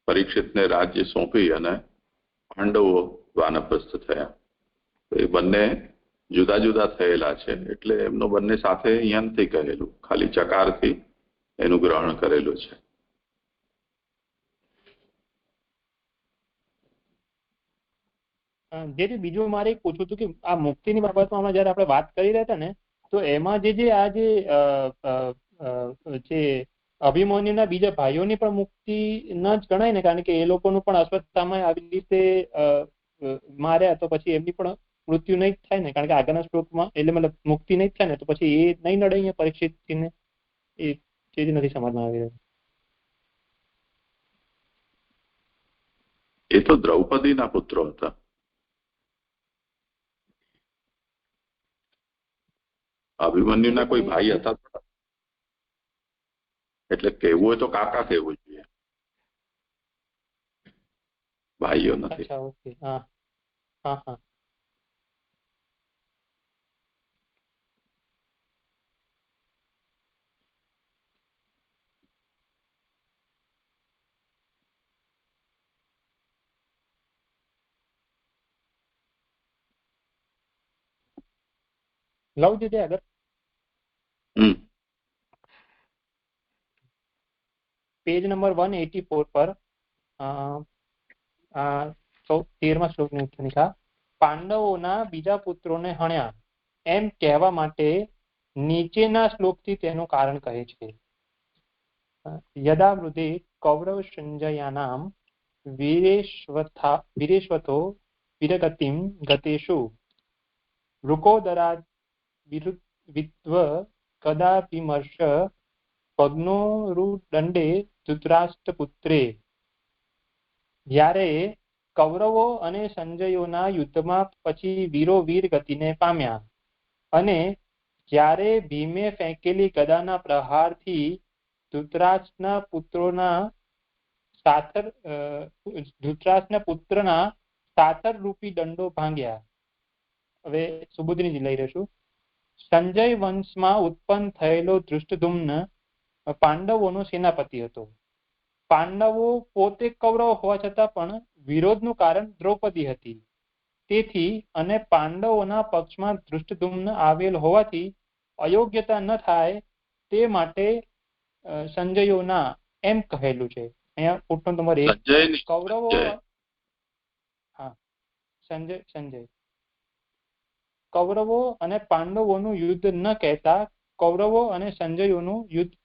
પરીક્ષિતને રાજ્ય સોંપી અને પાંડવો વાનપ્રસ્થ થયા. એ બંને જુદા જુદા થયેલા છે, એટલે એમનો બંને સાથે અહીંયા નથી કહેલું, ખાલી ચકારથી એનું ગ્રહણ કરેલું છે. જે બીજું મારે એક પૂછવું હતું કે આ મુક્તિની બાબતમાં હમણાં જયારે આપણે વાત કરી રહ્યા હતા ને, તો એમાં જે અભિમન્યુના બીજા ભાઈઓની પણ મુક્તિ ન જ ગણાય ને, કારણ કે એ લોકોનું પણ અશ્વત્થામાં આવી રીતે માર્યા તો પછી એમની પણ મૃત્યુ નહીં જ થાય ને, કારણ કે આગળના શ્લોકમાં એટલે મતલબ મુક્તિ નહીં જ થાય ને, તો પછી એ નહીં નડે અહીંયા પરીક્ષિતજીને? એ ચીજ નથી સમજમાં આવી રહ્યું. એ તો દ્રૌપદીના પુત્રો હતા. અભિમન્યુના કોઈ ભાઈ હતા, એટલે કહેવું હોય તો કાકા કહેવું જોઈએ, ભાઈઓ નથી. અચ્છા, ઓકે. હા હા હા. લઉં છું આગળ. પેજ નંબર 184 પર 13મા શ્લોકની ઉત્તરનિકા, પાંડવોના બીજા પુત્રોને હણ્યા એમ કહેવા માટે નીચેના શ્લોકથી તેનું કારણ કહે છે. યદા વૃદ્ધિ કૌરવ સંજયાનામ વીરેશ્વતો વિરગતિમ ગતેષુ વૃકોદરા વિદ્વ કદાપિમર્શ પગ્નોરુદંડે ધૃતરાષ્ટ્રપુત્રે જ્યારે કૌરવો અને સંજયોના યુદ્ધમાં પછી વીરો વીર ગતિને પામ્યા અને જ્યારે ભીમે ફેંકેલી ગદાના પ્રહારથી ધૃતરાષ્ટ્રના પુત્રના સાથર રૂપી દંડો ભાંગ્યા. હવે સુબુદ્ધીજી લઈ રહીશું. સંજય વંશમાં ઉત્પન્ન થયેલો ધૃષ્ટદ્યુમ્ન પાંડવોનો સેનાપતિ હતો. પાંડવો પોતે કૌરવ હોવા છતાં પણ વિરોધનું કારણ દ્રૌપદી હતી. તેથી અને પાંડવોના પક્ષમાં ધૃષ્ટદ્યુમ્ન આવેલ હોવાથી અયોગ્યતા ન થાય તે માટે સંજયોના એમ કહેલું છે. અહીંયા ફૂટનોટ નંબર 1 કૌરવો સંજય કૌરવો અને પાંડવોનું યુદ્ધ ન કહેતા કૌરવો અને સંજયોનું યુદ્ધ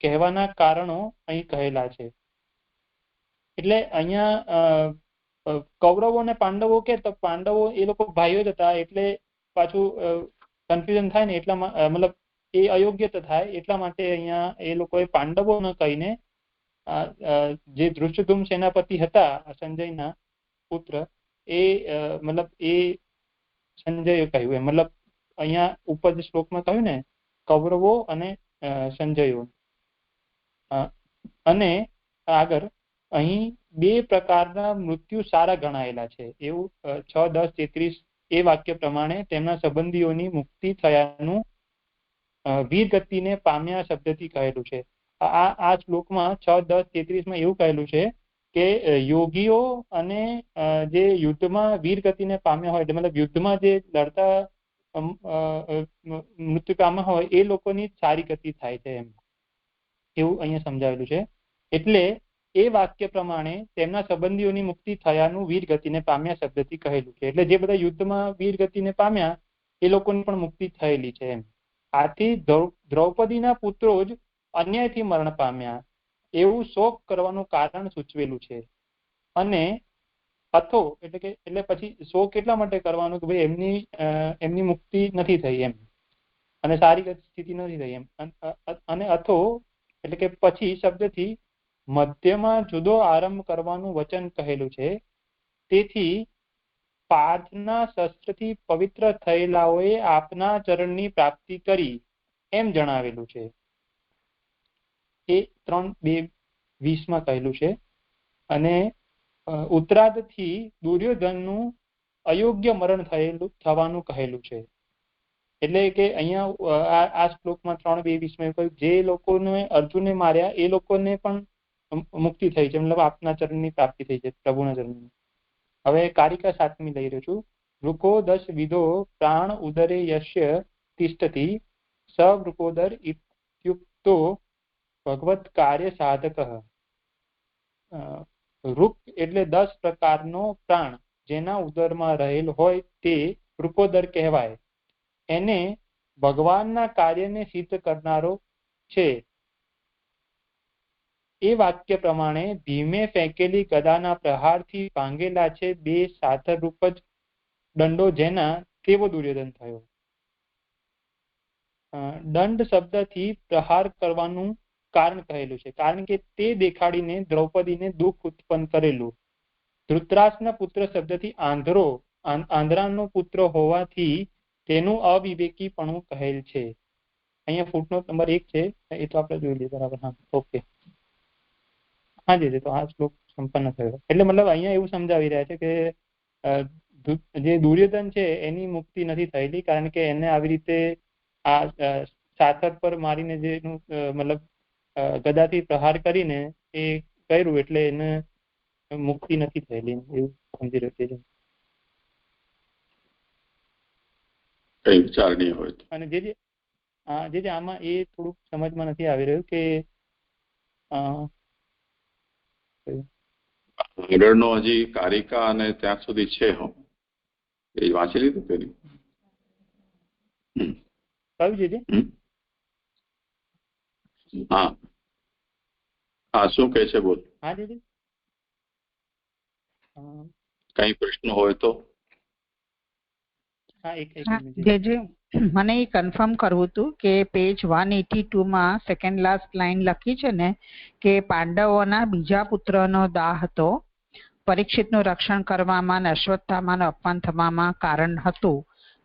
કહેવાના કારણો અહીં કહેલા છે. એટલે અહીંયા કૌરવો અને પાંડવો કે તો પાંડવો એ લોકો ભાઈઓ જ હતા એટલે પાછું કન્ફ્યુઝન થાય ને એટલા મતલબ એ અયોગ્યતા થાય એટલા માટે અહીંયા એ લોકોએ પાંડવો ન કહીને જે ધૃષ્ટદ્યુમ્ન સેનાપતિ હતા સંજયના પુત્ર એ મતલબ એ સંજય કહ્યું એમ. મતલબ અહીંયા ઉપર જે શ્લોકમાં કહ્યું ને કૌરવો અને સંજયો. અને આગળ અહીં 2 પ્રકારના મૃત્યુ સારા ગણાયેલા છે એવું 6, 10, 33 એ વાક્ય પ્રમાણે તેમના સંબંધીઓની મુક્તિ થયાનું વીર ગતિને પામ્યા શબ્દથી કહેલું છે. આ શ્લોકમાં 6, 10, 33 માં એવું કહેલું છે કે યોગીઓ અને જે યુદ્ધમાં વીર ગતિને પામ્યા હોય મતલબ યુદ્ધમાં જે લડતા મૃત્યુ પામ્યા હોય એ લોકોની સારી ગતિ થાય છે એમ એવું અહીંયા સમજાવેલું છે. એટલે એ વાક્ય પ્રમાણે તેમના સંબંધીઓની મુક્તિ થયાનું વીર ગતિને પામ્યા શબ્દથી કહેલું છે. એટલે જે બધા યુદ્ધમાં વીર ગતિને પામ્યા એ લોકોની પણ મુક્તિ થયેલી છે એમ. આથી દ્રૌપદીના પુત્રો જ અન્યાયથી મરણ પામ્યા એવું શોક કરવાનું કારણ સૂચવેલું છે. અને અથો એટલે પછી શોક એટલા માટે કરવાનું કે ભાઈ એમની મુક્તિ નથી થઈ એમ અને સારી સ્થિતિ નથી થઈ એમ. અને અથો એટલે કે પછી શબ્દથી મધ્યમાં જુદો આરંભ કરવાનું વચન કહેલું છે. તેથી પાર્થના શસ્ત્રથી પવિત્ર થયેલાઓએ આપના ચરણની પ્રાપ્તિ કરી એમ જણાવેલું છે. એ 3:2:20 માં કહેલું છે. અને ઉત્તરાર્ધથી દુર્યોધનનું અયોગ્ય મરણ થવાનું કહેલું છે. એટલે કે અહીંયા આ શ્લોકમાં 3:2:20 માં કહ્યું જે લોકોને અર્જુને માર્યા એ લોકોને પણ મુક્તિ થઈ છે મતલબ આપના ચરણની પ્રાપ્તિ થઈ છે પ્રભુના ચરણની. હવે કારિકા 7મી લઈ રહ્યો છું. વૃકો 10 વિધો પ્રાણ ઉદરે યશ્ય તિષ્ઠતિ સ વૃકોદર ઇત્યુક્તો ભગવત કાર્ય સાધક. વૃક એટલે 10 પ્રકારનો પ્રાણ જેના ઉદરમાં રહેલ હોય તે વૃકોદર કહેવાય. એને ભગવાનના કાર્યને સિદ્ધ કરનારો છે. એ વાક્ય પ્રમાણે ભીમે ફેંકેલી ગદાના પ્રહારથી ભાંગેલા છે 2 સાથર રૂપ જ દંડો જેના તેવો દુર્યોધન થયો. દંડ શબ્દથી પ્રહાર કરવાનું કારણ કહેલું છે કારણ કે તે દેખાડીને દ્રૌપદીને દુઃખ ઉત્પન્ન કરેલું. ધૃતરાષ્ટ્રના પુત્ર શબ્દથી આંધ્રાનો પુત્ર હોવાથી તેનું અવિવેકીપણું કહેલ છે. અહીંયા ફૂટનોટ નંબર 1 છે એ તો આપણે જોઈ લઈએ બરાબર. હા ઓકે હા જી તો આ શ્લોક સંપન્ન થયો. એટલે મતલબ અહીંયા એવું સમજાવી રહ્યા છે કે જે દુર્યોધન છે એની મુક્તિ નથી થયેલી કારણ કે એને આવી રીતે આ સાથર પર મારીને જેનું મતલબ ગદાથી પ્રહાર કરીને એ કર્યું એટલે એને મુક્તિ નથી થયેલી એવું સમજી રહ્યો છે. અને જે આમાં એ થોડુંક સમજમાં નથી આવી રહ્યું કે આગળનો હજી કારિકા અને ત્યાં સુધી છે એ વાંચી લીધું પેલી હા હા શું કહે છે બોલ. હા દીદી કઈ પ્રશ્ન હોય તો મને એ કન્ફર્મ કરવું હતું કે પેજ 182 માં સેકન્ડ લાસ્ટ લાઈન લખી છે ને કે પાંડવોના બીજા પુત્રનો દાહ હતો પરીક્ષિતનું રક્ષણ કરવામાં અને અશ્વત્થામાનું અપમાન થવામાં કારણ હતું,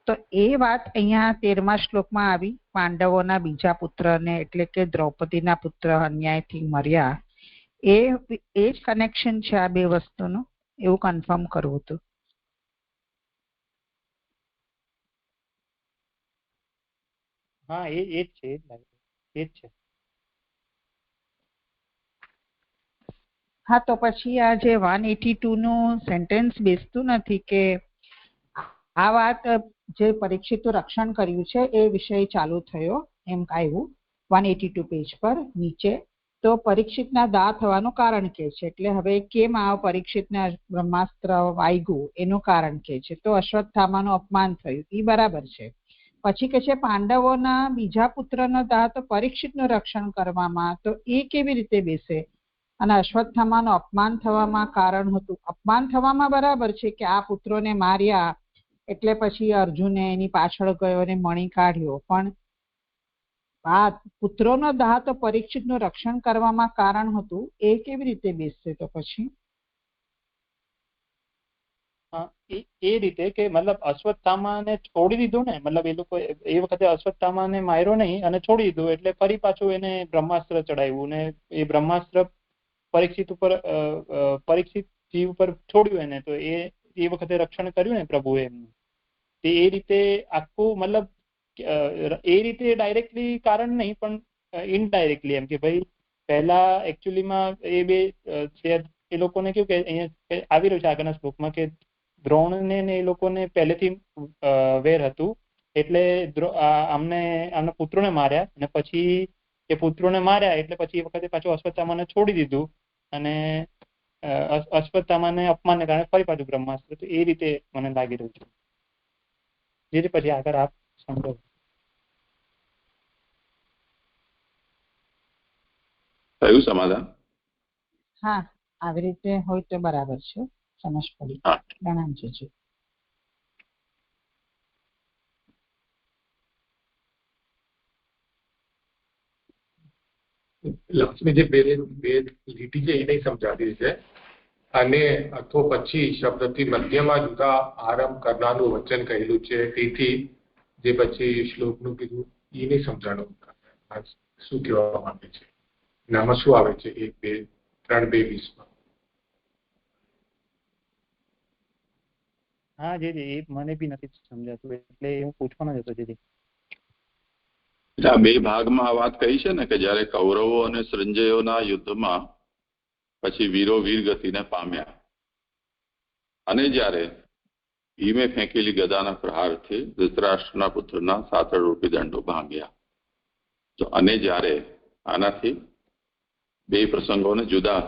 તો એ વાત અહીંયા 13મા શ્લોકમાં આવી. પાંડવોના બીજા પુત્રને એટલે કે દ્રૌપદીના પુત્ર અન્યાયથી મર્યા, એ જ કનેક્શન છે આ બે વસ્તુનું, એવું કન્ફર્મ કરવું હતું. હા, એ જ છે, એ જ છે. હા, તો પછી આ જે 182 નું સેન્ટેન્સ બેસતું નથી કે આ વાત જે પરીક્ષિતનું રક્ષણ કર્યું છે એ વિષય ચાલુ થયો, એમ આવ્યું 182 પેજ પર નીચે. તો પરીક્ષિતના દાહ થવાનું કારણ કે છે, એટલે હવે કેમ આ પરીક્ષિતને બ્રહ્માસ્ત્ર વાગ્યું એનું કારણ કે છે. તો અશ્વત્થામાનું અપમાન થયું, એ બરાબર છે. પછી કે છે પાંડવોના બીજા પુત્રનો દાહ તો પરીક્ષિતનું રક્ષણ કરવામાં, તો એ કેવી રીતે બેસે? અને અશ્વત્થામાનું અપમાન થવામાં કારણ હતું. અપમાન થવામાં બરાબર છે કે આ પુત્રોને માર્યા એટલે પછી અર્જુને એની પાછળ ગયો અને મણી કાઢ્યો, પણ આ પુત્રોનો દાહ તો પરીક્ષિતનું રક્ષણ કરવામાં કારણ હતું, એ કેવી રીતે બેસશે? તો પછી એ રીતે કે મતલબ અશ્વત્થામાને છોડી દીધું ને, મતલબ એ લોકો એ વખતે અશ્વત્થામાને માર્યો નહીં અને છોડી દીધું, એટલે ફરી પાછું એને બ્રહ્માસ્ત્ર ચડાવ્યું ને એ બ્રહ્માસ્ત્ર પરીક્ષિતજી ઉપર છોડ્યું એને, તો એ વખતે રક્ષણ કર્યું ને પ્રભુએ એમનું. એ રીતે આખું મતલબ એ રીતે ડાયરેક્ટલી કારણ નહીં, પણ ઇનડાયરેક્ટલી એમ કે ભાઈ પહેલા એકચ્યુઅલીમાં એ બે એ લોકોને કેવું કે અહીંયા આવી રહ્યું છે આગળના શ્લોકમાં કે દ્રોણને ને એ લોકોને પહેલેથી વેર હતું, એટલે આમના પુત્રોને માર્યા અને પછી એ પુત્રોને માર્યા એટલે પછી એ વખતે પાછું અશ્વત્થામાને છોડી દીધું અને અશ્વત્થામાને અપમાનને કારણે ફરી પાછું બ્રહ્માસ્ત્ર. તો એ રીતે મને લાગી રહ્યું છે, જે પછી આગળ આપ સમજો. થયું સમાધાન? હા, આવી રીતે હોય તો બરાબર છે, સમજ પડી. પ્રણામ છે. લક્ષ્મી જે બે લીટી છે એ નહીં સમજાતી છે, અને અથવા પછી શબ્દથી મધ્યમાં જુદા આરંભ કરનારનું વચન કહેલું છે, તેથી જે પછી શ્લોકનું કીધું એ નહીં સમજાણું શું કહેવા માંગે છે, આમાં શું આવે છે 1, 2, 3, 2, 20 હા જી, એ મને બી નથી સમજાતું, એટલે હું પૂછવાનો જ હતો જીજી. આ બે ભાગમાં આ વાત કહી છે ને કે જયારે કૌરવો અને સંજયોના યુદ્ધમાં પછી વીરો વીર ગતિને પામ્યા અને જ્યારે ભીમે ફેંકેલી ગદાના પ્રહારથી ધૃતરાષ્ટ્રના પુત્રના સાતળરૂપી દંડો ભાંગ્યા. તો અને જ્યારે આનાથી બે પ્રસંગોને જુદા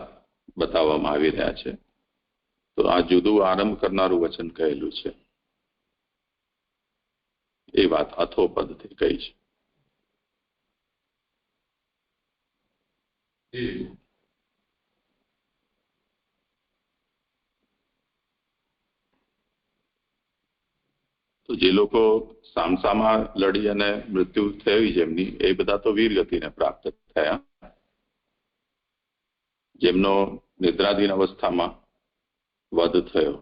બતાવવામાં આવી રહ્યા છે, તો આ જુદું આરંભ કરનારું વચન કહેલું છે, એ વાત અથોપદથી કહી છે. તો જે લોકો સામસામા લડી અને મૃત્યુ થઈ જેમની, એ બધા તો વીર ગતિને પ્રાપ્ત થયા. જેમનો નિદ્રાધીન અવસ્થામાં વધ થયો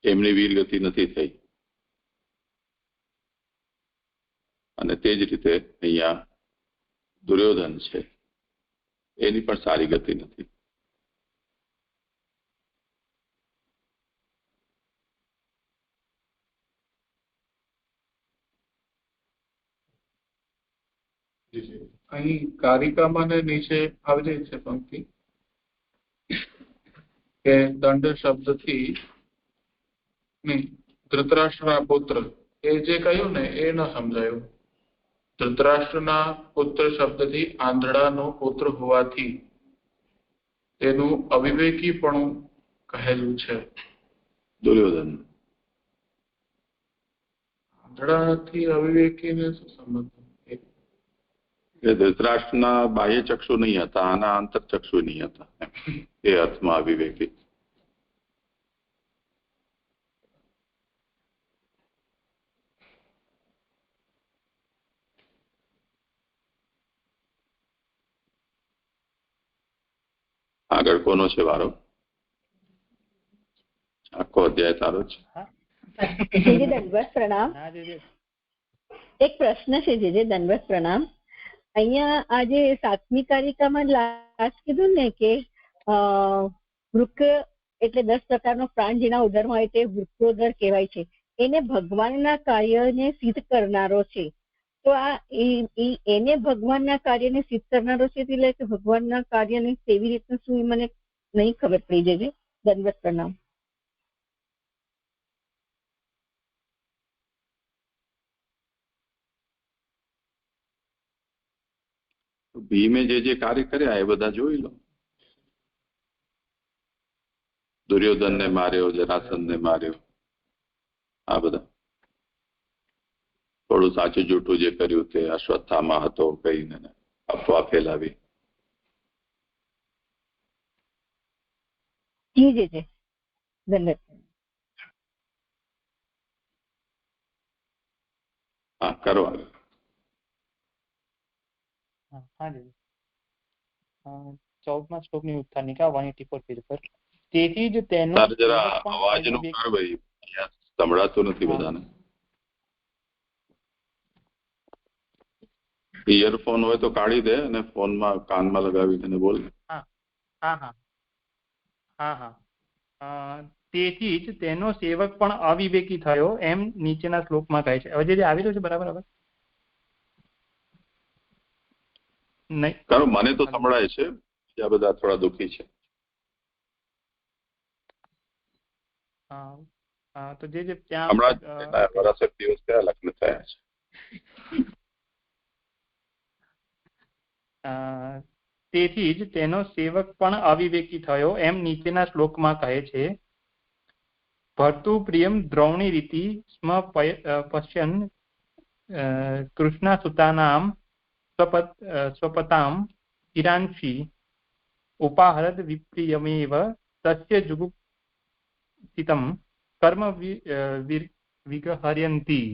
એમની વીરગતિ નથી થઈ, અને તે જ રીતે અહીંયા દુર્યોધન છે, એની પણ સારી ગતિ નથી. અહીં કારિકામાં નીચે આવી રહી છે પંક્તિ કે દંડ શબ્દથી ધૃતરાષ્ટ્રના પુત્ર, એ જે કહ્યું ને એ ન સમજાયું. ધૃતરાષ્ટ્રના પુત્ર શબ્દથી આંધળાનો પુત્ર હોવાથી તેનું અવિવેકીપણું કહેલું છે. દુર્યોધન આંધળાથી અવિવેકીને શું સંબંધ? ધૃતરાષ્ટ્રના બાહ્ય ચક્ષુ નહીં હતા, આના આંતર ચક્ષુ નહીં હતા, એ અર્થમાં અવિવેકી. આગળ કોનો છે વારો? આખો અધ્યાય તારો છે. દંડવત પ્રણામ. એક પ્રશ્ન છે જે દંડવત પ્રણામ. અહીંયા આજે 7મી કારિકામાં લાસ્ટ કીધું ને કે વૃક એટલે 10 પ્રકારનો પ્રાણ જેના ઉદરમાં હોય તે વૃક્ષોદર કહેવાય છે. એને ભગવાનના કાર્યને સિદ્ધ કરનારો છે. તો આ એને ભગવાનના કાર્યને સિદ્ધ કરનારો છે એટલે કે ભગવાનના કાર્યને કેવી રીતના શું મને નહીં ખબર પડી જશે. દંડવત પ્રણામ. ભીમે જે કાર્ય કર્યા એ બધા જોઈ લો. દુર્યોધનને માર્યો, જરાસંધને માર્યો, આ બધા થોડું સાચું જૂઠું જે કર્યું તે અશ્વત્થામા હતો કહીને અફવા ફેલાવી. હા કરવા. હા જી. 14મા શ્લોકની ઉત્થાનિકા 184 પેજ પર. તેથી જ તેનો જરા અવાજનું કર ભાઈ, સંભળાતું નથી બધાને. ઇયરફોન હોય તો કાઢી દે અને ફોનમાં કાનમાં લગાવી તેને બોલ. તેથી જ તેનો સેવક પણ અવિવેકી થયો એમ નીચેના શ્લોકમાં કહે છે. હવે જે આવી રહ્યું છે બરાબર? હવે નહીં કરો, મને તો સંભળાય છે. આ બધા થોડા દુઃખી છે. તો જે ત્યાં હમણાં વરાસત દિવસ કયા લગ્ન થયા છે? તેથી જ તેનો સેવક પણ અવિવેકી થયો એમ નીચેના શ્લોકમાં કહે છે. ભર્તુ પ્રિયમ દ્રૌણી રીતિ સ્મ પશ્યન કૃષ્ણાસુતાનામ સ્વપતામ હિરાંશી ઉપાહરદ વિપ્રિયમેવ તસ્ય જુગુપ્સિતમ કર્મ વિગહર્યંતી.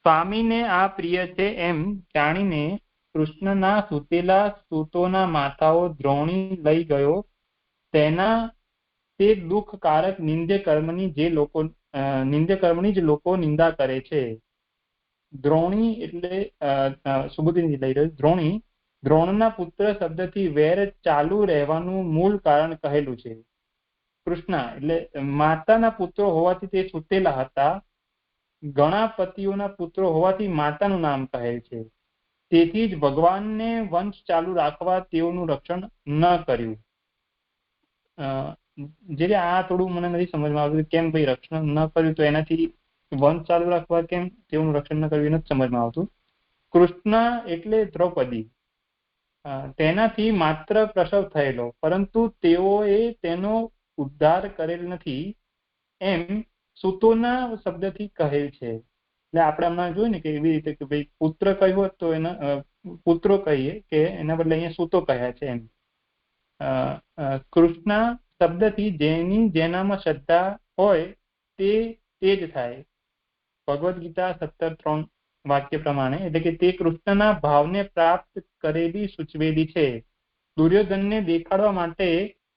સ્વામીને આ પ્રિય છે એમ જાણીને કૃષ્ણના સૂતેલા સૂતોના માથાઓ દ્રોણી લઈ ગયો. તેના તે દુઃખકારક નિંદ્ય કર્મની જ લોકો નિંદા કરે છે. દ્રોણી એટલે સુબુદ્ધિથી લઈ રહ્યો. દ્રોણી દ્રોણના પુત્ર શબ્દથી વેર ચાલુ રહેવાનું મૂળ કારણ કહેલું છે. કૃષ્ણ એટલે માતાના પુત્રો હોવાથી તે સૂતેલા હતા. ઘણા પતિઓના પુત્રો હોવાથી માતાનું નામ કહેલ છે. તેથી જ ભગવાનને વંશ ચાલુ રાખવા તેઓનું રક્ષણ ન કર્યું. જે આ થોડું મને નથી સમજમાં આવતું કેમ ભાઈ રક્ષણ ન કર્યું, તો એનાથી વંશ ચાલુ રાખવા કેમ તેઓનું રક્ષણ ન કર્યું એ નથી સમજમાં આવતું. કૃષ્ણ એટલે દ્રૌપદી, તેનાથી માત્ર પ્રસવ થયેલો, પરંતુ તેઓએ તેનો ઉદ્ધાર કરેલ નથી એમ સૂતોના શબ્દથી કહેલ છે. એટલે આપણે હમણાં જોયું ને કે એવી રીતે કે ભાઈ પુત્ર કહ્યું હોત તો એના પુત્રો કહીએ કે એના બદલે અહીંયા સૂતો કહ્યા છે એમ. કૃષ્ણ શબ્દથી જેનામાં શ્રદ્ધા હોય તે જ થાય. ભગવદ્ ગીતા 17:3 વાક્ય પ્રમાણે, એટલે કે તે કૃષ્ણના ભાવને પ્રાપ્ત કરેલી સૂચવેલી છે. દુર્યોધનને દેખાડવા માટે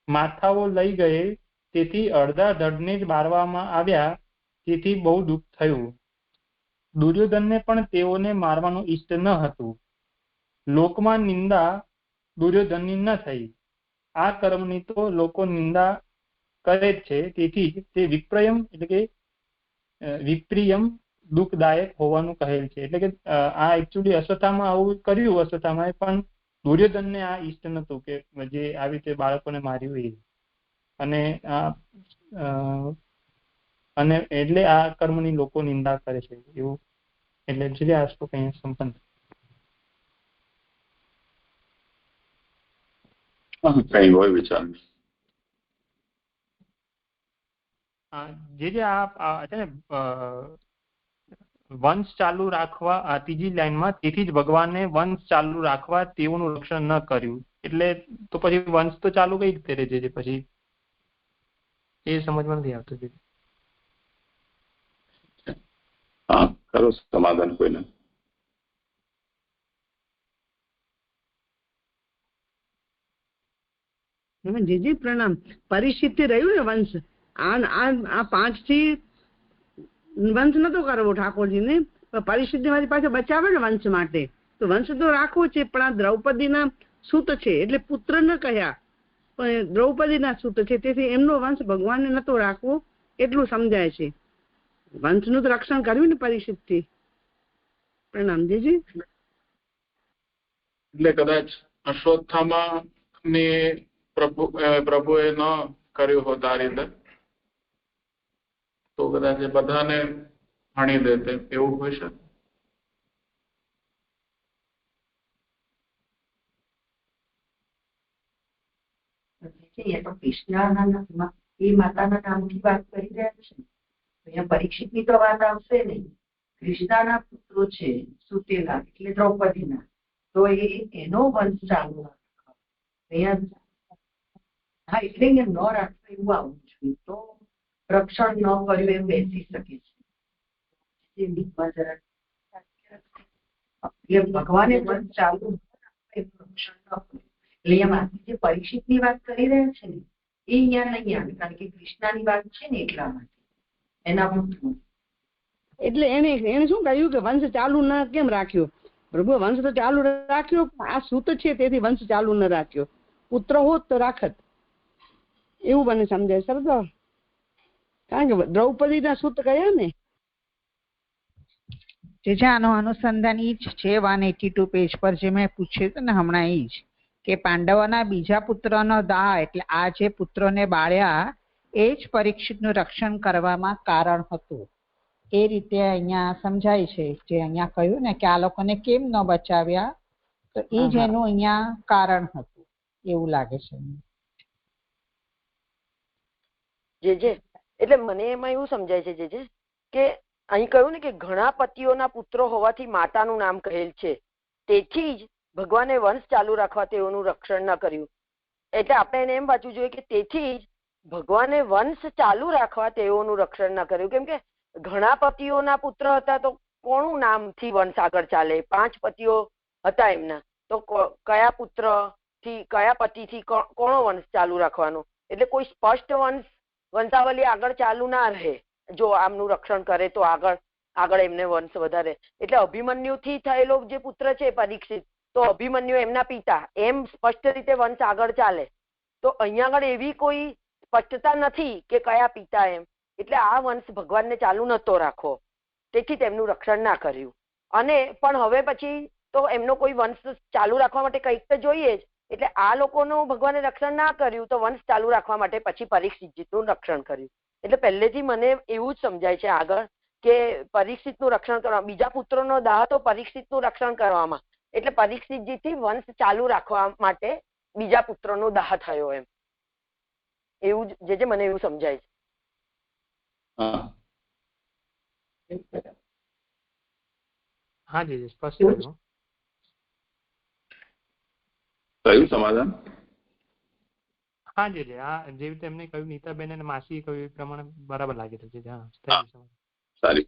માથાઓ લઈ ગયેલ, તેથી અડધા ધડને જ બારવામાં આવ્યા, તેથી બહુ દુઃખ થયું. દુર્યોધનને પણ તેઓને મારવાનું ઈષ્ટ ન હતું. લોકમાં નિંદા દુર્યોધનની ન થઈ. આ કર્મની તો લોકો નિંદા કરે જ છે. તેથી જ તે વિપ્રયમ એટલે કે વિપ્રિયમ દુઃખદાયક હોવાનું કહેલ છે. એટલે કે આ એકચ્યુઅલી અશ્વત્થામાં આવું કર્યું, અશ્વત્થામાએ, પણ દુર્યોધનને આ ઈષ્ટ નતું કે જે આવી રીતે બાળકોને માર્યું એ. અને એટલે આ કર્મની લોકો નિંદા કરે છે એવું. એટલે જે આ શ્લોક અહીંયા સંપન્ન. કઈ હોય વિચાર જે આ છે ને વંશ ચાલુ રાખવા, ત્રીજી લાઈનમાં તેથી જ ભગવાને વંશ ચાલુ રાખવા તેઓનું રક્ષણ ન કર્યું. એટલે તો પછી વંશ તો ચાલુ કઈ રીતે રહે છે પછી? એ સમજમાં નથી આવતું. હા કરો સમાધાન કોઈને. જી પ્રણામ. પરીક્ષિત થી રહ્યું ને વંશ, આ 5 થી વંશ નતો કરવો ઠાકોરજીને, પણ પરીક્ષિત માંથી પાછા બચાવે ને વંશ માટે, તો વંશ તો રાખવો છે. પણ આ દ્રૌપદીના સૂત છે એટલે પુત્ર ન કહ્યા, પણ દ્રૌપદીના સૂત છે, તેથી એમનો વંશ ભગવાનને નતો રાખવો એટલું સમજાય છે. વંશનું તો રક્ષણ કર્યું ને પરીક્ષિત થી. પ્રણામ જીજી. એટલે કદાચ અશ્વત્થામા ને પ્રભુએ ન કર્યું હોત આ રીતે તો કદાચ બધાને હાણી દેતે, એવું હોય શકે. તો કૃષ્ણના એ માતાના નામથી વાત કરી રહ્યા છે. અહીંયા પરીક્ષિત ની તો વાત આવશે નહીં. કૃષ્ણના પુત્રો છે સુતેલા એટલે દ્રૌપદીના, તો એનો વંશ ચાલુ રાખો અહીંયા. હા, એટલે ન રાખવું એવું આવવું જોઈએ, તો રક્ષણ ન કર્યું એમ બેસી શકે છે. ભગવાને વંશ ચાલુ રક્ષણ ન કર્યું. એટલે અહીંયા જે પરીક્ષિત ની વાત કરી રહ્યા છે ને એ અહીંયા નહીં આવે, કારણ કે કૃષ્ણની વાત છે ને એટલા માટે એના પુત્ર. એટલે એને શું કહ્યું કે વંશ ચાલુ ન કેમ રાખ્યો? પ્રભુ વંશ તો ચાલુ રાખ્યો, આ સૂત છે તેથી વંશ ચાલુ ન રાખ્યો. પુત્ર હોત તો રાખત, એવું મને સમજાય સરદાર. કારણ કે દ્રૌપદીના સૂત કયા ને. જે આનો અનુસંધાન ઈ જ છે 182 પેજ પર જે મેં પૂછ્યું હતું ને હમણાં, ઈ જ કે પાંડવોના બીજા પુત્રનો દાહ, એટલે આ જે પુત્રોને બાળ્યા એ જ પરીક્ષિતનું રક્ષણ કરવામાં કારણ હતું. એ રીતે અહીંયા સમજાય છે. જે અહીંયા કહ્યું ને કે આ લોકોને કેમ ન બચાવ્યા, તો એ જ એનું અહીંયા કારણ હતું એવું લાગે છે. જે એટલે મને એમાં એવું સમજાય છે જે કે અહીં કહ્યું ને કે ઘણા પતિઓના પુત્રો હોવાથી માતાનું નામ કહેલ છે, તેથી જ ભગવાને વંશ ચાલુ રાખવા તેઓનું રક્ષણ ન કર્યું. એટલે આપણે એને એમ વાંચવું જોઈએ કે તેથી જ ભગવાને વંશ ચાલુ રાખવા તેઓનું રક્ષણ ન કર્યું. કેમ કે ઘણા પતિઓના પુત્ર હતા તો કોનું નામથી વંશ આગળ ચાલે? 5 પતિઓ હતા એમના, તો કયા પુત્ર થી કયા પતિથી કોનો વંશ ચાલુ રાખવાનો? એટલે કોઈ સ્પષ્ટ વંશાવલી આગળ ચાલુ ના રહે. જો આમનું રક્ષણ કરે તો આગળ એમને વંશ વધારે. એટલે અભિમન્યુ થી થયેલો જે પુત્ર છે પરીક્ષિત, તો અભિમન્યુ એમના પિતા, એમ સ્પષ્ટ રીતે વંશ આગળ ચાલે. તો અહીંયા આગળ એવી કોઈ સ્પષ્ટતા નથી કે કયા પિતા એમ. એટલે આ વંશ ભગવાનને ચાલુ નતો રાખવો, તેથી તેમનું રક્ષણ ના કર્યું. અને પણ હવે પછી તો એમનો કોઈ વંશ ચાલુ રાખવા માટે કંઈક તો જોઈએ જ. એટલે આ લોકોનું ભગવાને રક્ષણ ના કર્યું તો વંશ ચાલુ રાખવા માટે પછી પરીક્ષિતજીનું રક્ષણ કર્યું. એટલે પહેલેથી મને એવું જ સમજાય છે આગળ કે પરીક્ષિતનું રક્ષણ કરવા, બીજા પુત્રોનો દાહ તો પરીક્ષિતનું રક્ષણ કરવામાં, એટલે પરીક્ષિતજીથી વંશ ચાલુ રાખવા માટે બીજા પુત્રનો દાહ થયો એમ. એવું જે મને એવું સમજાય છે. હા જી, સ્પષ્ટ થયું. થયું સમાધાન? હા જી, આ જે રીતે એમને કહ્યું, નીતાબેન અને માસી કહ્યું એ પ્રમાણે બરાબર લાગે છે. સારી.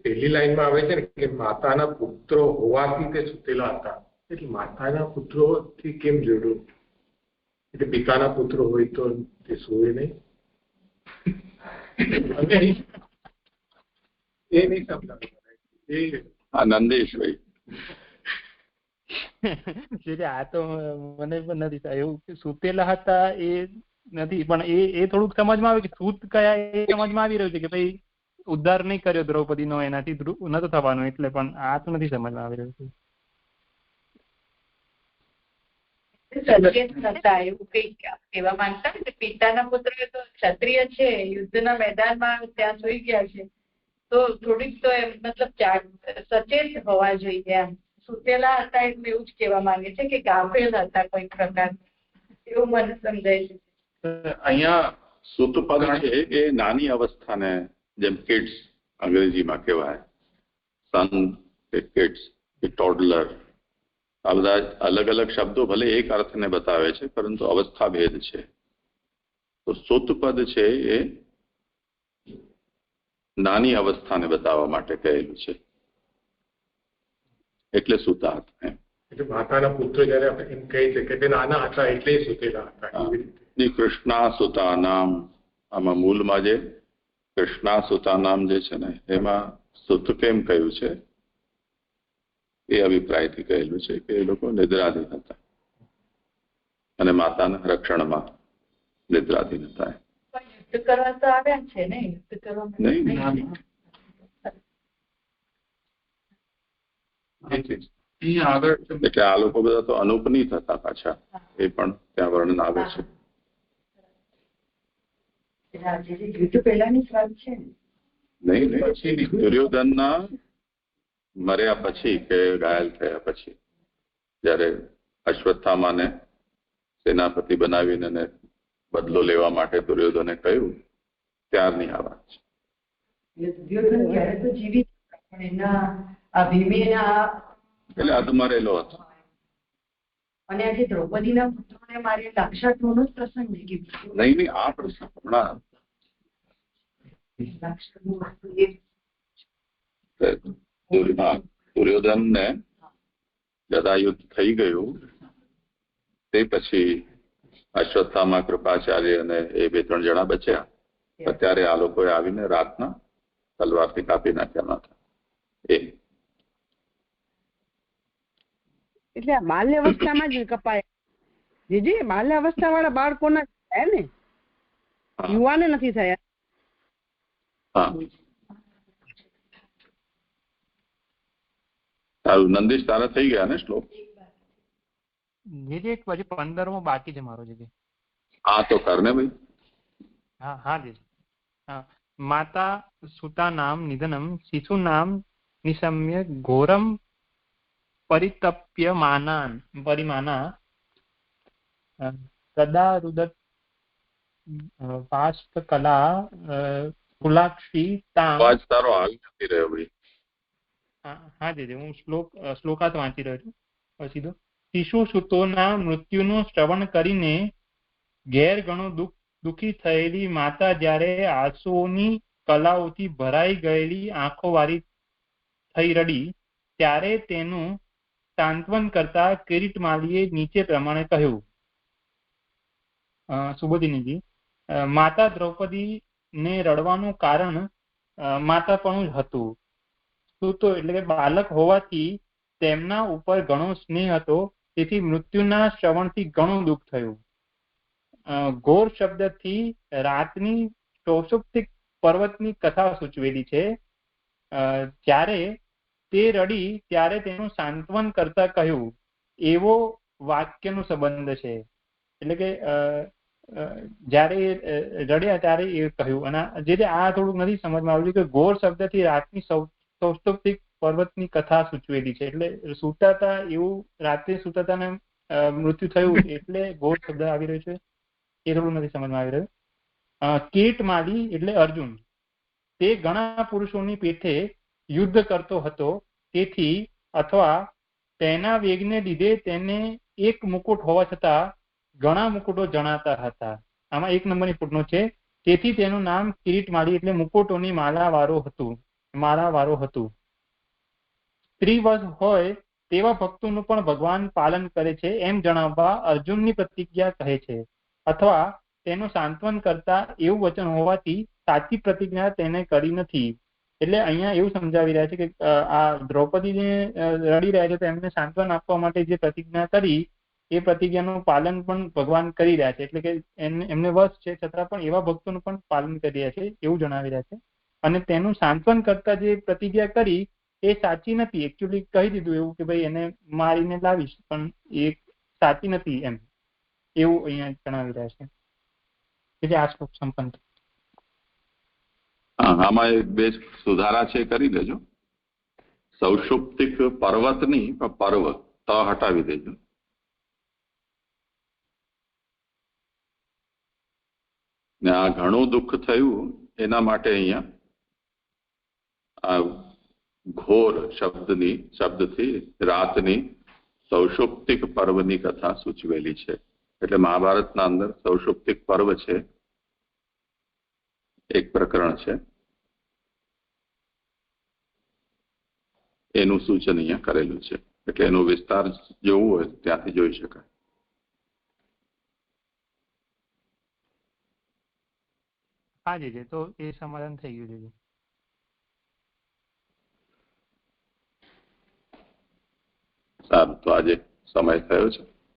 પહેલી લાઈનમાં આવે છે ને કે માતાના પુત્રો હોવાથી તે સુતેલા હતા, એટલે માતાના પુત્રો થી કેમ જોડ્યું? એટલે પિતાના પુત્રો હોય તો તે સુવે નહીં. એ નહીં સમજાય. નંદેશભાઈ આ તો મને પણ નથી એવું સુતેલા હતા એ નથી, પણ એ થોડુંક સમજમાં આવે કે સૂત કયા એ સમજમાં આવી રહ્યું છે કે ભાઈ ઉદ્ધાર નહીં કર્યો દ્રૌપદીનો, એનાથી નતો થવાનું. એટલે પણ આ તો નથી સમજમાં આવી રહ્યું છે. સચેત નતા એવું કઈ કહેવા માંગતા ને. પિતાના પુત્ર તો ક્ષત્રિય છે, યુદ્ધના મેદાનમાં ત્યાં સુઈ ગયા છે, તો થોડીક તો એમ મતલબ સચેત હોવા જોઈએ. એમ સુતેલા હતા એટલે એવું જ કહેવા માંગે છે કે ગાફેલ હતા કોઈ પ્રકાર, એવું મને સમજાય છે. અહીંયા સુતપદ છે એ નાની અવસ્થાને, જેમ કિડ્સ અંગ્રેજીમાં કહેવાય, સન કે કિડ્સ કે ટોડલર, આ બધા અલગ અલગ શબ્દો ભલે એક અર્થને બતાવે છે પરંતુ અવસ્થા ભેદ છે. તો સુતપદ છે એ નાની અવસ્થાને બતાવવા માટે કહેલું છે, એટલે સુતા હતા. એટલે માતાના પુત્ર જયારે આપણે એમ કહે છે કે તે નાના હતા એટલે સુતેલા હતા એવી રીતે કૃષ્ણા સુતાનામ, આમાં મૂળમાં જે કૃષ્ણા સુતાનામ જે છે ને એમાં સુત કેમ કહ્યું છે એ અભિપ્રાયથી કહેલું છે કે એ લોકો નિદ્રાધીન હતા અને માતાના રક્ષણમાં નિદ્રાધીન હતા. યુદ્ધ કરવા તો આવ્યા છે ને, યુદ્ધ કરવા નહીં, એટલે આ લોકો બધા તો અનુપનીત હતા પાછા, એ પણ ત્યાં વર્ણન આવે છે. નહીં, દુર્યોધનના મર્યા પછી કે ઘાયલ થયા પછી જયારે અશ્વત્થામાને સેનાપતિ બનાવીને બદલો લેવા માટે દુર્યોધને કહ્યું ત્યારની આ વાત છે. એટલે અધમરેલો હતો. અને આજે દ્રૌપદીના પુત્રોને મારી લાક્ષાત્વનો જ પ્રસંગ નહીં, આ પ્રસંગ હમણાં દુર્યોધનને ગદાયુદ્ધ થઈ ગયું તે પછી અશ્વત્થામા, કૃપાચાર્ય અને એ 2-3 જણા બચ્યા. અત્યારે આ લોકોએ આવીને રાતના તલવારથી કાપી નાખ્યા માથા. એટલે બાલ્ય અવસ્થામાં જ કપાય. જે બાલ્ય અવસ્થા વાળા બાળકોના થયા ને, યુવાને નથી થયા. સારું, નંદીશ તારા થઈ ગયા ને શ્લોક? જીજી એક પછી 15મો બાકી છે મારો જીજી. હા તો કરને ભાઈ. હા જીજી. માતા સુતા નામ નિધનમ શિશુ નામ નિશમ્ય ઘોરમ પરિમાના સદા રુદત પાસ્ત કલા ફુલાક્ષી તામ. અવાજ તારો આવી નથી રહ્યો ભાઈ. હા દીદી, હું શ્લોકાત વાંચી રહ્યો છું. સીધો શિશુ સુતોના મૃત્યુનું શ્રવણ કરીને ઘેર ઘણું દુઃખી થયેલી માતા જ્યારે આંસુઓની કલાઓથી ભરાઈ ગયેલી આંખો વાળી થઈ રડી ત્યારે તેનું સાંત્વન કરતા કિરીટમાલીએ નીચે પ્રમાણે કહ્યું. સુબોધિનીજી, માતા દ્રૌપદીને રડવાનું કારણ માતાપણું જ હતું. સૂતો એટલે કે બાલક હોવાથી તેમના ઉપર ઘણો સ્નેહ હતો, તેથી મૃત્યુના શ્રવણથી ઘણું દુઃખ થયું. ઘોર શબ્દથી રાતની સૌષુપ્તિક પર્વતની કથા સૂચવેલી છે. જ્યારે તે રડી ત્યારે તેનું સાંત્વન કરતા કહ્યું, એવો વાક્યનો સંબંધ છે. એટલે કે જયારે રડ્યા ત્યારે એ કહ્યું. અને જે આ થોડુંક નથી સમજમાં આવ્યું કે ઘોર શબ્દથી રાતની સૌષ્ટોપ્તિક પર્વતની કથા સૂચવેલી છે. એટલે સૂતા હતા એવું, રાત્રે સૂતા હતા ને મૃત્યુ થયું એટલે ઘોર શબ્દ આવી રહ્યો છે, એ થોડું નથી સમજમાં આવી રહ્યું. કિરીટમાલી એટલે અર્જુન, તે ઘણા પુરુષોની પેઠે યુદ્ધ કરતો હતો, તેથી અથવા તેના વેગને લીધે તેને એક મુકુટ હોવા છતાં ઘણા મુકુટો જણાતા હતા. આમાં 1 નંબરની ફૂટનોટ છે. તેથી તેનું નામ કિરીટમાલી એટલે મુકુટોની માળા વાળો હતું. સ્ત્રીવશ હોય તેવા ભક્તોનું પણ ભગવાન પાલન કરે છે એમ જણાવવા અર્જુનની પ્રતિજ્ઞા કહે છે, અથવા તેનું સાંત્વન કરતા એવું વચન હોવાથી સાચી પ્રતિજ્ઞા તેને કરી નથી. એટલે અહીંયા એવું સમજાવી રહ્યા છે કે આ દ્રૌપદીને રડી રહ્યા છે તો એમને સાંત્વન આપવા માટે જે પ્રતિજ્ઞા કરી એ પ્રતિજ્ઞાનું પાલન પણ ભગવાન કરી રહ્યા છે. એટલે કે એમને વશ છે છતાં પણ એવા ભક્તોનું પણ પાલન કરી રહ્યા છે એવું જણાવી રહ્યા છે. અને તેનું સાંત્વન કરતા જે પ્રતિજ્ઞા કરી એ સાચી નથી. એકચ્યુઅલી કહી દીધું એવું કે ભાઈ એને મારીને લાવીશ, પણ એ સાચી નથી એમ, એવું અહીંયા જણાવી રહ્યા છે. એટલે આ શ્લોક સંપન્ન. આમાં 2 સુધારા છે, કરી લેજો. સૌષુપ્તિક પર્વતની પર્વ ત હટાવી દેજો. ને આ ઘણું દુઃખ થયું એના માટે અહીંયા આ ઘોર શબ્દથી રાતની સૌષુપ્તિક પર્વની કથા સૂચવેલી છે. એટલે મહાભારતના અંદર સૌષુપ્તિક પર્વ છે, એક પ્રકરણ છે, એનું સૂચન અહીંયા કરેલું છે. એટલે એનો વિસ્તાર જોવું હોય ત્યાંથી જોઈ શકાય. હા જીજી, તો એ સમાધાન થઈ ગયું જીજી. સારું, તો આજે સમય થયો છે.